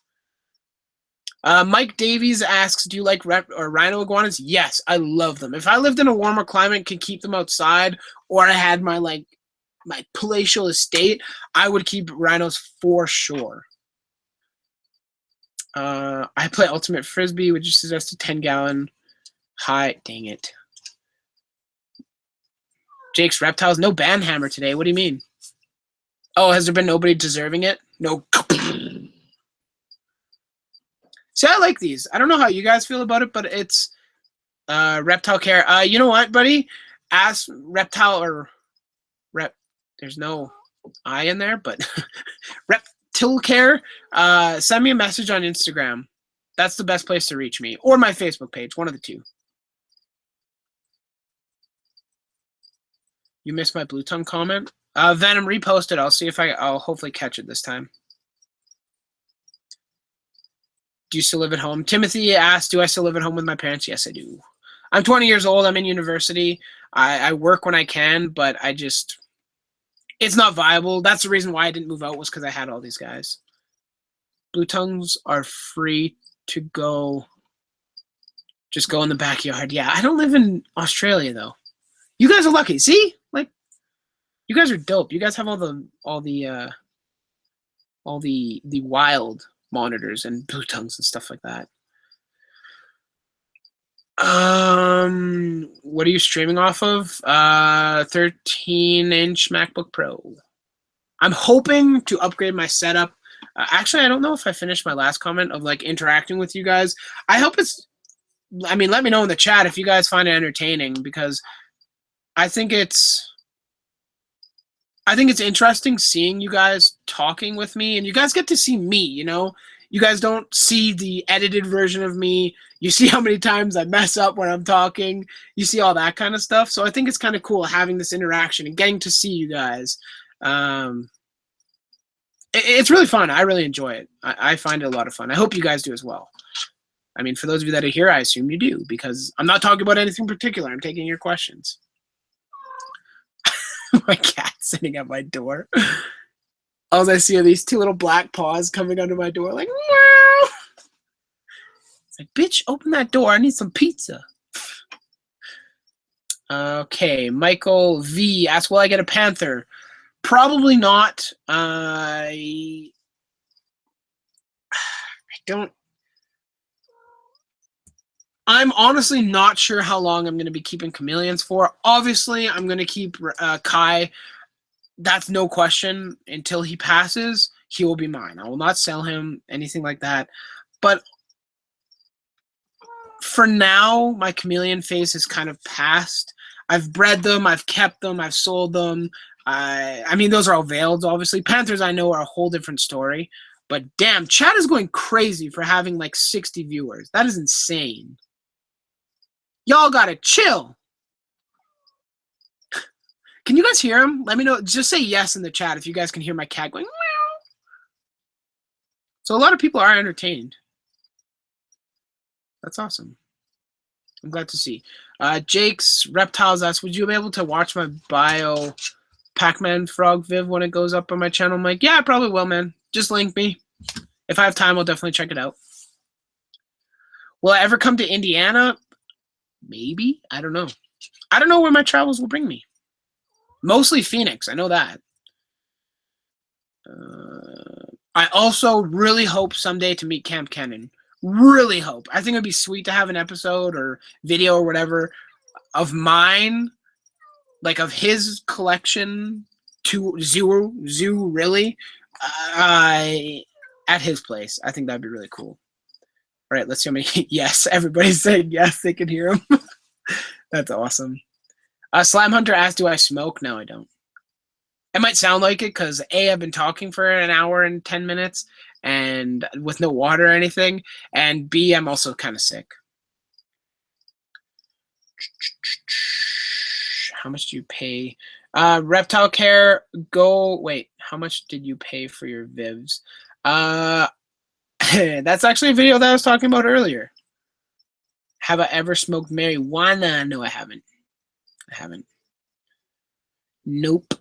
Mike Davies asks, do you like rhino iguanas? Yes, I love them. If I lived in a warmer climate, could keep them outside, or I had my palatial estate, I would keep rhinos for sure. I play Ultimate Frisbee, which is just a 10-gallon high. Dang it. Jake's Reptiles. No Banhammer today. What do you mean? Oh, has there been nobody deserving it? No. See, I like these. I don't know how you guys feel about it, but it's reptile care. You know what, buddy? Ask reptile or rep. There's no I in there, but reptile care. Send me a message on Instagram. That's the best place to reach me, or my Facebook page. One of the two. You missed my blue tongue comment. Venom, repost it. I'll see if I'll hopefully catch it this time. Do you still live at home? Timothy asked, do I still live at home with my parents? Yes, I do. I'm 20 years old. I'm in university. I work when I can, but it's not viable. That's the reason why I didn't move out, was because I had all these guys. Blue tongues are free to go. Just go in the backyard. Yeah, I don't live in Australia, though. You guys are lucky. See? Like, you guys are dope. You guys have all the wild monitors and blue tongues and stuff like that. What are you streaming off of? 13-inch MacBook Pro. I'm hoping to upgrade my setup. Actually, I don't know if I finished my last comment of like interacting with you guys. I hope it's. I mean, let me know in the chat if you guys find it entertaining, because I think it's interesting seeing you guys talking with me, and you guys get to see me, you know? You guys don't see the edited version of me. You see how many times I mess up when I'm talking. You see all that kind of stuff. So I think it's kind of cool having this interaction and getting to see you guys. It's really fun. I really enjoy it. I find it a lot of fun. I hope you guys do as well. I mean, for those of you that are here, I assume you do, because I'm not talking about anything particular. I'm taking your questions. My cat sitting at my door. All I see are these two little black paws coming under my door, like, meow. It's like, bitch, open that door. I need some pizza. Okay, Michael V asks, will I get a panther? Probably not. I don't. I'm honestly not sure how long I'm going to be keeping chameleons for. Obviously, I'm going to keep Kai. That's no question. Until he passes, he will be mine. I will not sell him, anything like that. But for now, my chameleon phase is kind of passed. I've bred them. I've kept them. I've sold them. I mean, those are all veiled, obviously. Panthers, I know, are a whole different story. But damn, chat is going crazy for having like 60 viewers. That is insane. Y'all gotta chill. Can you guys hear him? Let me know. Just say yes in the chat if you guys can hear my cat going meow. So a lot of people are entertained. That's awesome. I'm glad to see. Jake's Reptiles asks, would you be able to watch my bio Pac-Man frog viv when it goes up on my channel? I'm like, yeah, I probably will, man. Just link me. If I have time, I'll definitely check it out. Will I ever come to Indiana? Maybe. I don't know. I don't know where my travels will bring me. Mostly Phoenix. I know that. I also really hope someday to meet Camp Kennan. Really hope. I think it'd be sweet to have an episode or video or whatever of mine, like of his collection to zoo really, at his place. I think that'd be really cool. All right, let's see how many. Yes, everybody's saying yes. They can hear him. That's awesome. Slime Hunter asked, do I smoke? No, I don't. It might sound like it because A, I've been talking for an hour and 10 minutes and with no water or anything. And B, I'm also kind of sick. How much do you pay? Reptile Care, wait, how much did you pay for your Vivs? That's actually a video that I was talking about earlier. Have I ever smoked marijuana? No, I haven't. I haven't. Nope.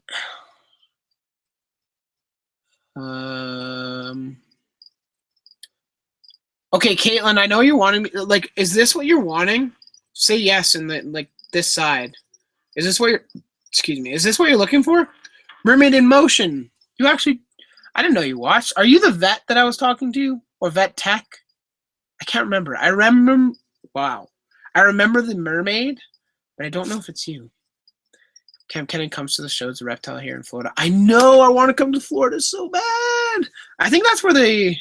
Okay, Caitlin, I know you're wanting me. Like, is this what you're wanting? Say yes in the like this side. Is this what you're? Excuse me. Is this what you're looking for? Mermaid in Motion. You actually? I didn't know you watched. Are you the vet that I was talking to, or vet tech? I can't remember. I remember. Wow. I remember the mermaid, but I don't know if it's you. Camp Kennan comes to the show. It's a reptile here in Florida. I know. I want to come to Florida so bad. I think that's where they.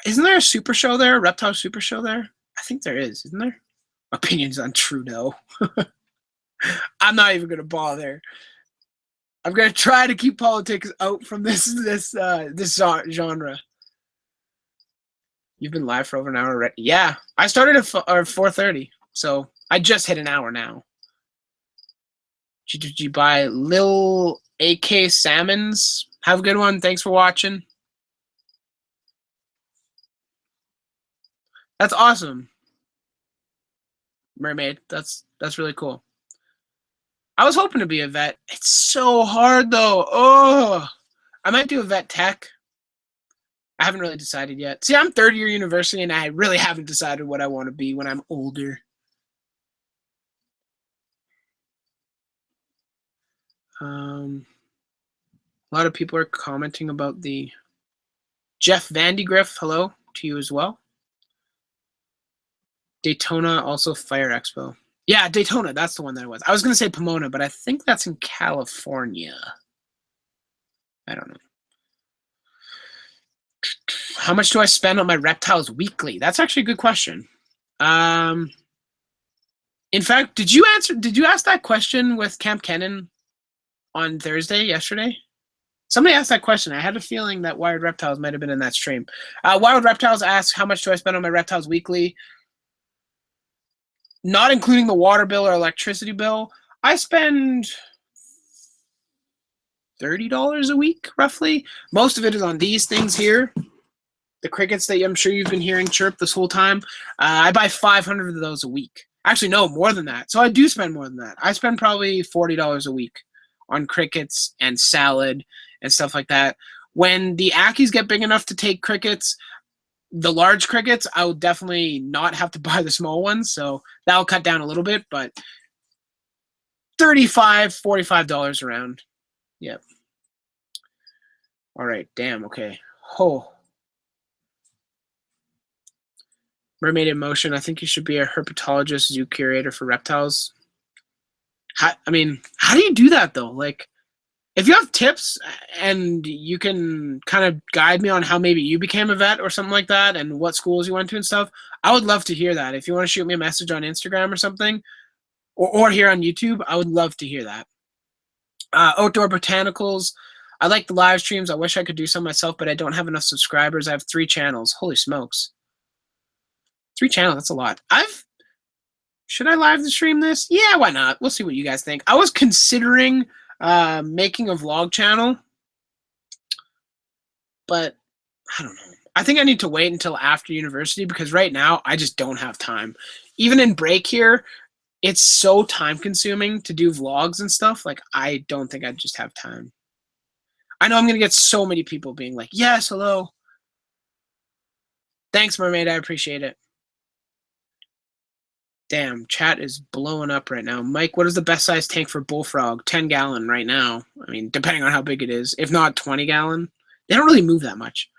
Isn't there a super show there? A reptile super show there? I think there is, isn't there? Opinions on Trudeau. I'm not even gonna bother. I'm gonna try to keep politics out from this genre. You've been live for over an hour already. Yeah, I started at 4:30, so I just hit an hour now. Did you buy Lil AK Salmons? Have a good one. Thanks for watching. That's awesome. Mermaid. That's really cool. I was hoping to be a vet. It's so hard though. Oh, I might do a vet tech. I haven't really decided yet. See, I'm third year university and I really haven't decided what I want to be when I'm older. A lot of people are commenting about the Jeff Vandigriff. Hello to you as well. Daytona, also Fire Expo. Yeah, Daytona. That's the one that it was. I was going to say Pomona, but I think that's in California. I don't know. How much do I spend on my reptiles weekly? That's actually a good question. In fact, did you ask that question with Camp Kennan on yesterday? Somebody asked that question. I had a feeling that Wired Reptiles might have been in that stream. Wild Reptiles asks, how much do I spend on my reptiles weekly? Not including the water bill or electricity bill, I spend $30 a week, roughly. Most of it is on these things here. The crickets that I'm sure you've been hearing chirp this whole time. I buy 500 of those a week. Actually, no, more than that. So I do spend more than that. I spend probably $40 a week on crickets and salad and stuff like that. When the Ackies get big enough to take crickets, the large crickets, I will definitely not have to buy the small ones. So that'll cut down a little bit, but $35, $45 around. Yep. All right. Damn. Okay. Oh. Mermaid in Motion. I think you should be a herpetologist, zoo curator for reptiles. How do you do that though? Like, if you have tips and you can kind of guide me on how maybe you became a vet or something like that and what schools you went to and stuff, I would love to hear that. If you want to shoot me a message on Instagram or something, or here on YouTube, I would love to hear that. Outdoor Botanicals. I like the live streams. I wish I could do some myself, but I don't have enough subscribers. I have 3 channels. Holy smokes. 3 channels, that's a lot. Should I live stream this? Yeah, why not? We'll see what you guys think. I was considering making a vlog channel, but I don't know. I think I need to wait until after university because right now I just don't have time. Even in break here, it's so time consuming to do vlogs and stuff. Like, I don't think I just have time. I know I'm going to get so many people being like, yes, hello. Thanks, Mermaid. I appreciate it. Damn, chat is blowing up right now. Mike, what is the best size tank for bullfrog? 10 gallon right now. I mean, depending on how big it is. If not 20 gallon. They don't really move that much.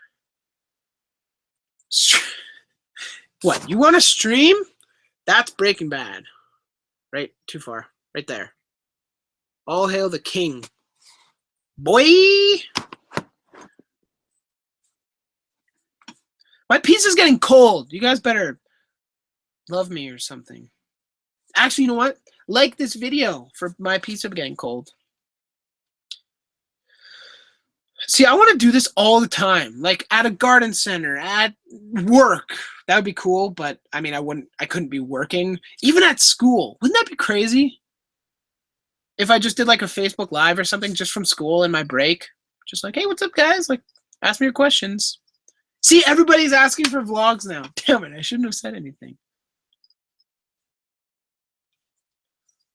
What? You want to stream? That's Breaking Bad. Right? Too far. Right there. All hail the king. Boy! My pizza's getting cold. You guys better love me or something. Actually, you know what? Like this video for my pizza getting cold. See, I want to do this all the time. Like at a garden center, at work. That would be cool, but I mean, I couldn't be working. Even at school. Wouldn't that be crazy? If I just did like a Facebook Live or something just from school in my break. Just like, hey, what's up, guys? Like, ask me your questions. See, everybody's asking for vlogs now. Damn it, I shouldn't have said anything.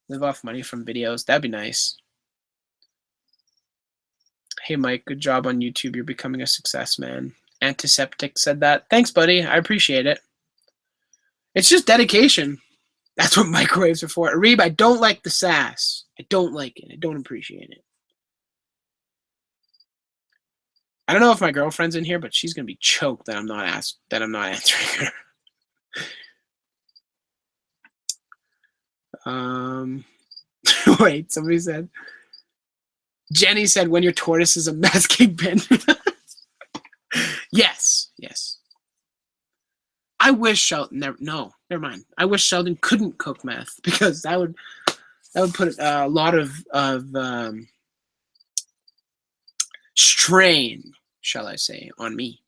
Live off money from videos. That'd be nice. Hey, Mike, good job on YouTube. You're becoming a success, man. Antiseptic said that. Thanks, buddy. I appreciate it. It's just dedication. That's what microwaves are for. Arib, I don't like the sass. I don't like it. I don't appreciate it. I don't know if my girlfriend's in here, but she's gonna be choked that I'm not answering her. Wait, somebody said. Jenny said, when your tortoise is a meth kingpin. Yes, yes. I wish Sheldon never mind. I wish Sheldon couldn't cook meth, because that would put a lot of strain, shall I say, on me.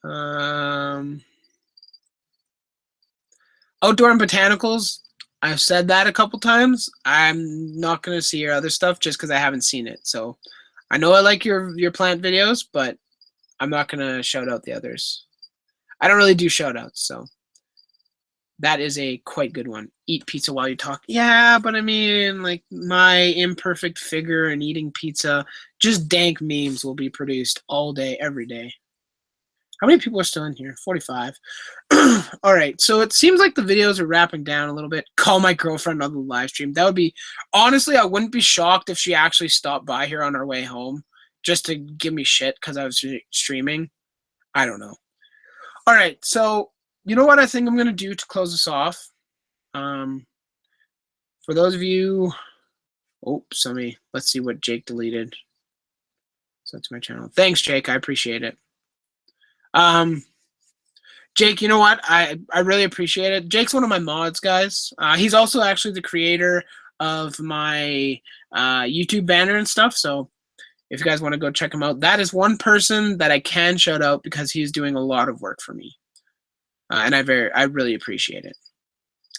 Outdoor and botanicals, I've said that a couple times. I'm not going to see your other stuff just because I haven't seen it. So I know I like your plant videos, but I'm not going to shout out the others. I don't really do shout outs, so that is a quite good one. Eat pizza while you talk. Yeah, but I mean, like, my imperfect figure and eating pizza, just dank memes will be produced all day, every day. How many people are still in here? 45. All right, so it seems like the videos are wrapping down a little bit. Call my girlfriend on the live stream. That would be, honestly, I wouldn't be shocked if she actually stopped by here on our way home just to give me shit because I was streaming. I don't know. All right, so you know what I think I'm going to do to close this off? For those of you, oops, let's see what Jake deleted. So that's my channel. Thanks, Jake. I appreciate it. Jake, you know what? I really appreciate it. Jake's one of my mods, guys. He's also actually the creator of my YouTube banner and stuff. So if you guys want to go check him out, that is one person that I can shout out because he's doing a lot of work for me. And I really appreciate it.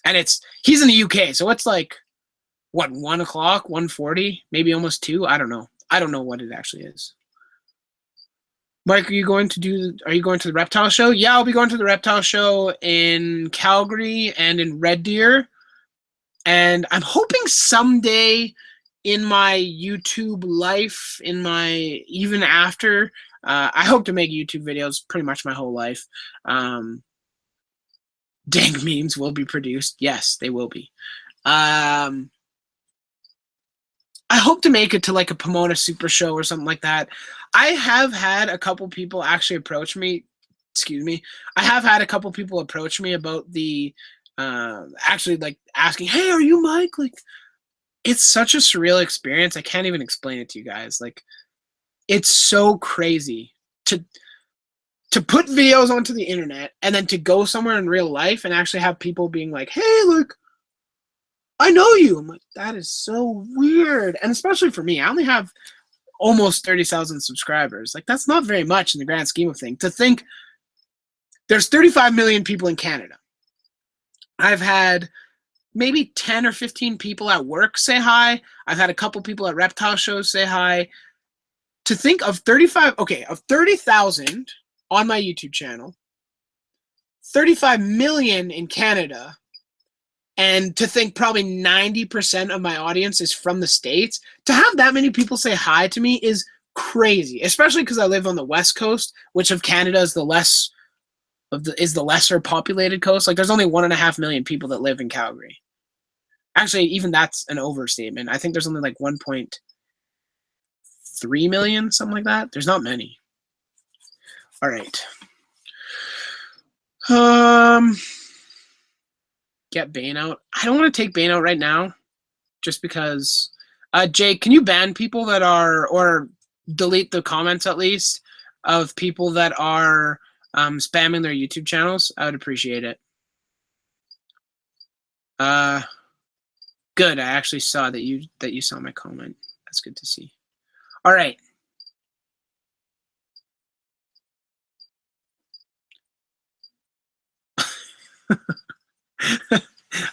And he's in the UK, so it's like, what, 1 o'clock, 1:40, maybe almost 2? I don't know. I don't know what it actually is. Mike, are you going to the reptile show? Yeah, I'll be going to the reptile show in Calgary and in Red Deer. And I'm hoping someday in my YouTube life, even after, I hope to make YouTube videos pretty much my whole life. Dank memes will be produced. Yes, they will be. I hope to make it to like a Pomona Super Show or something like that. I have had a couple people actually approach me. Excuse me. I have had a couple people approach me about the actually like asking, "Hey, are you Mike?" Like, it's such a surreal experience. I can't even explain it to you guys. Like, it's so crazy to put videos onto the internet and then to go somewhere in real life and actually have people being like, "Hey, look, I know you." I'm like, that is so weird. And especially for me, I only have almost 30,000 subscribers. Like, that's not very much in the grand scheme of things. To think there's 35 million people in Canada. I've had maybe 10 or 15 people at work say hi. I've had a couple people at reptile shows say hi. To think of 30,000 on my YouTube channel, 35 million in Canada, and to think probably 90% of my audience is from the States, to have that many people say hi to me is crazy, especially because I live on the West Coast, which of Canada is the lesser populated coast. Like, there's only 1.5 million people that live in Calgary. Actually, even that's an overstatement. I think there's only like 1.3 million, something like that. There's not many. All right. Get Bane out. I don't want to take Bane out right now, just because. Jake, can you ban people that are, or delete the comments at least, of people that are spamming their YouTube channels? I would appreciate it. Good. I actually saw that you saw my comment. That's good to see. All right.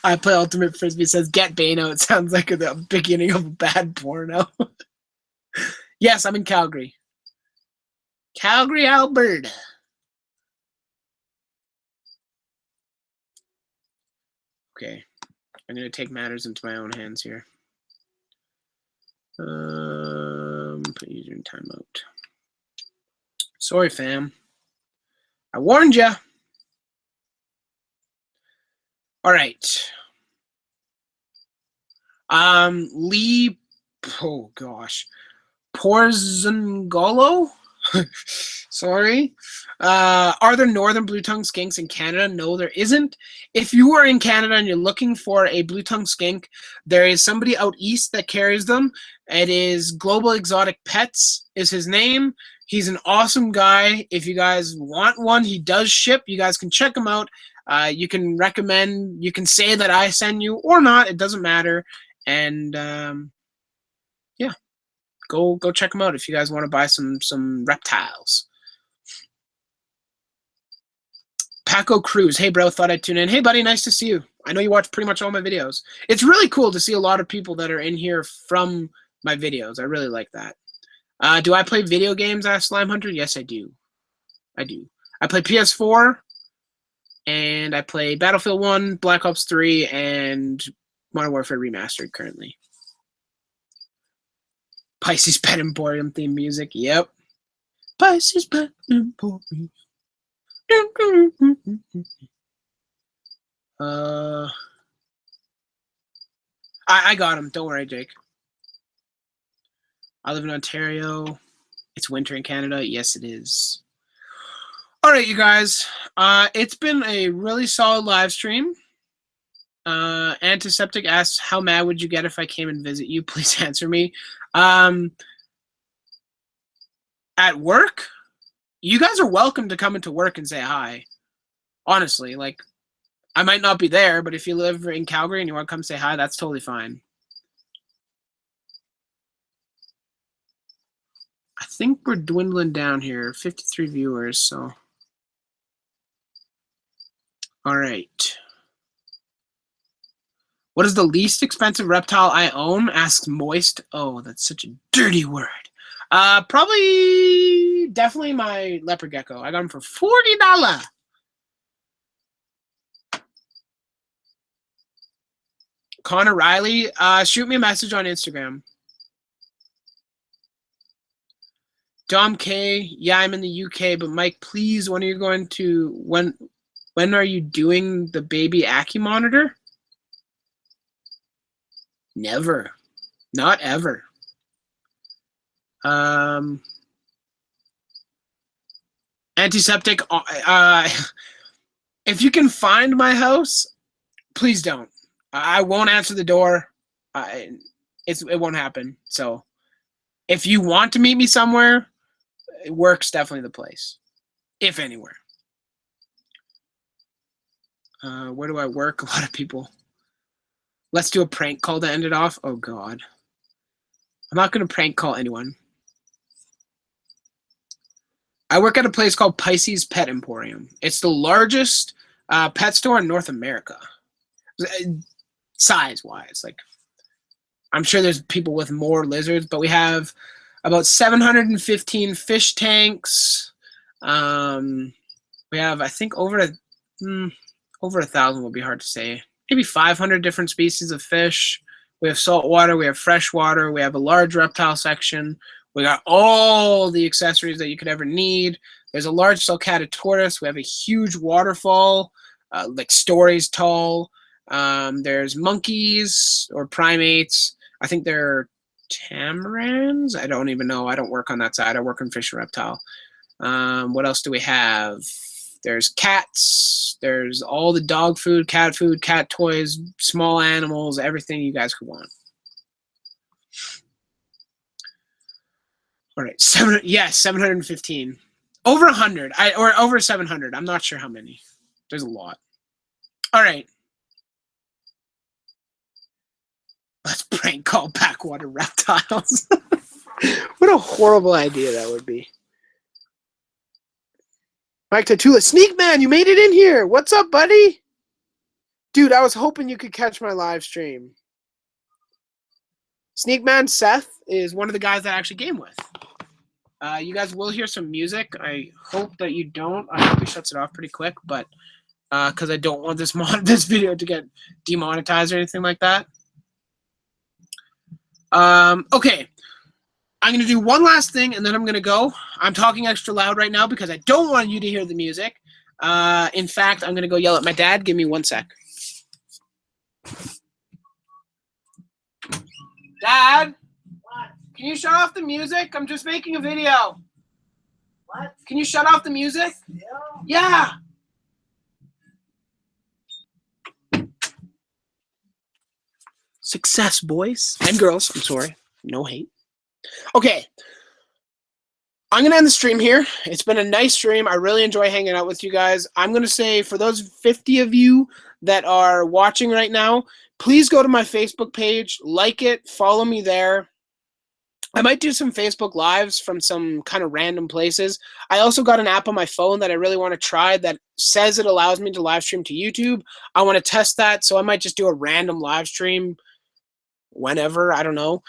I play Ultimate Frisbee. Says get Bano. It sounds like the beginning of a bad porno. Yes, I'm in Calgary. Calgary, Alberta. Okay, I'm gonna take matters into my own hands here. Put user in timeout. Sorry, fam. I warned ya. All right. Lee. Oh gosh. Porzingolo. Sorry. Are there northern blue-tongued skinks in Canada? No, there isn't. If you are in Canada and you're looking for a blue-tongued skink, there is somebody out east that carries them. It is Global Exotic Pets is his name. He's an awesome guy. If you guys want one, he does ship. You guys can check him out. You can recommend, you can say that I send you or not. It doesn't matter. And yeah, go check him out if you guys want to buy some reptiles. Paco Cruz. Hey, bro, thought I'd tune in. Hey, buddy, nice to see you. I know you watch pretty much all my videos. It's really cool to see a lot of people that are in here from my videos. I really like that. Do I play video games as Slime Hunter? Yes, I do. I do. I play PS4, and I play Battlefield 1, Black Ops 3, and Modern Warfare Remastered currently. Pisces Pet Emporium theme music. Yep. Pisces Pet Emporium. I got him. Don't worry, Jake. I live in Ontario. It's winter in Canada. Yes, it is. All right, you guys. It's been a really solid live stream. Antiseptic asks, how mad would you get if I came and visit you? Please answer me. At work, you guys are welcome to come into work and say hi. Honestly, like, I might not be there, but if you live in Calgary and you want to come say hi, that's totally fine. I think we're dwindling down here. 53 viewers, so. All right. What is the least expensive reptile I own? Asks Moist. Oh, that's such a dirty word. Probably, definitely my leopard gecko. I got him for $40. Connor Riley, shoot me a message on Instagram. Dom K, yeah, I'm in the UK, but Mike, please, when are you going to, when are you doing the baby Accu monitor? Never. Not ever. Antiseptic, if you can find my house, please don't. I won't answer the door. It won't happen. So if you want to meet me somewhere, work's definitely the place, if anywhere. Where do I work? A lot of people. Let's do a prank call to end it off. Oh, God. I'm not going to prank call anyone. I work at a place called Pisces Pet Emporium. It's the largest pet store in North America. Size-wise. Like, I'm sure there's people with more lizards, but we have about 715 fish tanks. We have, I think, over 1,000 would be hard to say. Maybe 500 different species of fish. We have saltwater, we have freshwater, we have a large reptile section. We got all the accessories that you could ever need. There's a large sulcata tortoise. We have a huge waterfall, like stories tall. There's monkeys or primates. I think they're tamarins. I don't even know. I don't work on that side. I work on fish and reptile. What else do we have? There's cats. There's all the dog food, cat toys, small animals, everything you guys could want. All right, 715. Over 100, or over 700. I'm not sure how many. There's a lot. All right. Let's prank call backwater reptiles. What a horrible idea that would be. Mike Tatula, Sneak Man, you made it in here. What's up, buddy? Dude, I was hoping you could catch my live stream. Sneak Man Seth is one of the guys that I actually game with. You guys will hear some music. I hope that you don't. I hope he shuts it off pretty quick, but because I don't want this video to get demonetized or anything like that. Okay. I'm going to do one last thing, and then I'm going to go. I'm talking extra loud right now because I don't want you to hear the music. In fact, I'm going to go yell at my dad. Give me 1 sec. Dad? What? Can you shut off the music? I'm just making a video. What? Can you shut off the music? Yeah. Success, boys and girls. I'm sorry. No hate. Okay. I'm going to end the stream here. It's been a nice stream. I really enjoy hanging out with you guys. I'm going to say for those 50 of you that are watching right now, please go to my Facebook page, like it, follow me there. I might do some Facebook Lives from some kind of random places. I also got an app on my phone that I really want to try that says it allows me to live stream to YouTube. I want to test that, so I might just do a random live stream whenever, I don't know.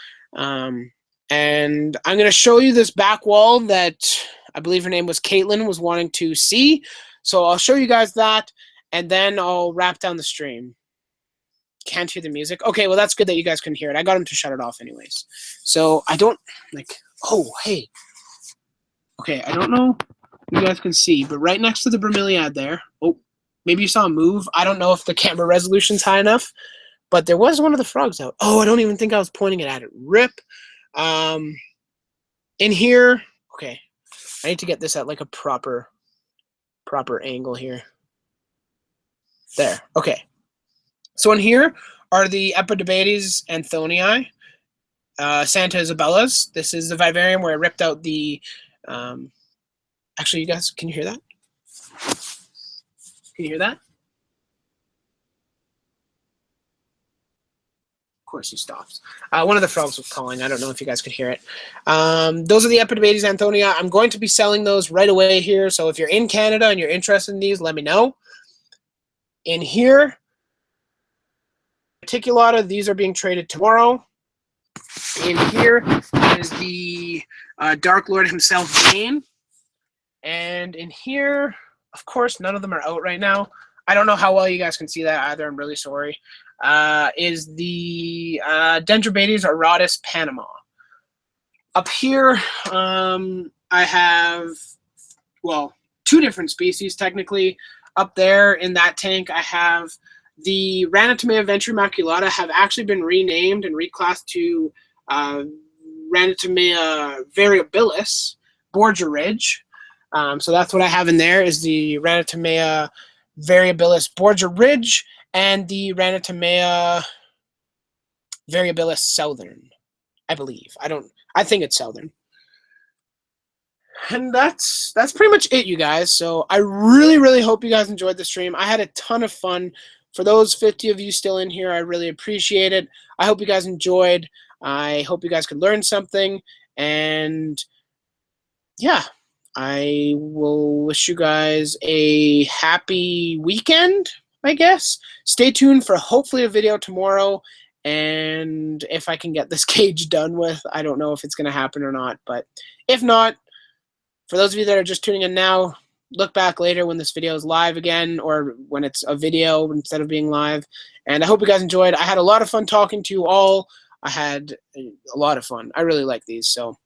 And I'm going to show you this back wall that I believe her name was Caitlin was wanting to see. So I'll show you guys that, and then I'll wrap down the stream. Can't hear the music. Okay, well, that's good that you guys can hear it. I got him to shut it off anyways. So I don't, like, oh, hey. Okay, I don't know if you guys can see, but right next to the bromeliad there, oh, maybe you saw a move. I don't know if the camera resolution's high enough, but there was one of the frogs out. Oh, I don't even think I was pointing it at it. Rip. In here, okay, I need to get this at like a proper angle here. There, okay. So in here are the Epidibates anthonii, Santa Isabellas. This is the vivarium where I ripped out the, actually, you guys, can you hear that? Can you hear that? Of course he stops. One of the frogs was calling. I don't know if you guys could hear it. Those are the Epidibates anthonia. I'm going to be selling those right away here. So if you're in Canada and you're interested in these, let me know. In here, Reticulata, these are being traded tomorrow. In here is the Dark Lord himself, Bane. And in here, of course, none of them are out right now. I don't know how well you guys can see that either. I'm really sorry. Is the Dendrobates auratus Panama. Up here, I have, well, 2 different species technically. Up there in that tank, I have the Ranitomea ventrimaculata have actually been renamed and reclassed to Ranitomea variabilis, Borgia Ridge. So that's what I have in there is the Ranitomea variabilis Borgia Ridge and the Ranitomea variabilis southern, I believe. I think it's southern. And that's pretty much it, you guys. So I really, really hope you guys enjoyed the stream. I had a ton of fun. For those 50 of you still in here, I really appreciate it. I hope you guys enjoyed. I hope you guys could learn something. And yeah, I will wish you guys a happy weekend, I guess. Stay tuned for hopefully a video tomorrow. And if I can get this cage done with, I don't know if it's going to happen or not. But if not, for those of you that are just tuning in now, look back later when this video is live again or when it's a video instead of being live. And I hope you guys enjoyed. I had a lot of fun talking to you all. I had a lot of fun. I really like these. So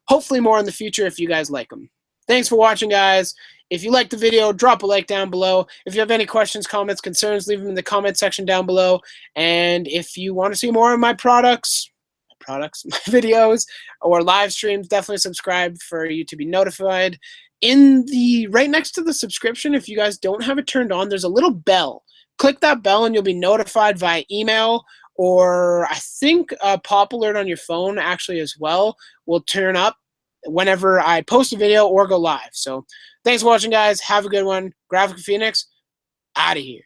hopefully more in the future if you guys like them. Thanks for watching, guys. If you liked the video, drop a like down below. If you have any questions, comments, concerns, leave them in the comment section down below. And if you want to see more of my products, my videos, or live streams, definitely subscribe for you to be notified. In the right next to the subscription, if you guys don't have it turned on, there's a little bell. Click that bell and you'll be notified via email, or I think a pop alert on your phone actually as well will turn up whenever I post a video or go live. So thanks for watching, guys. Have a good one. Graphic Phoenix, out of here.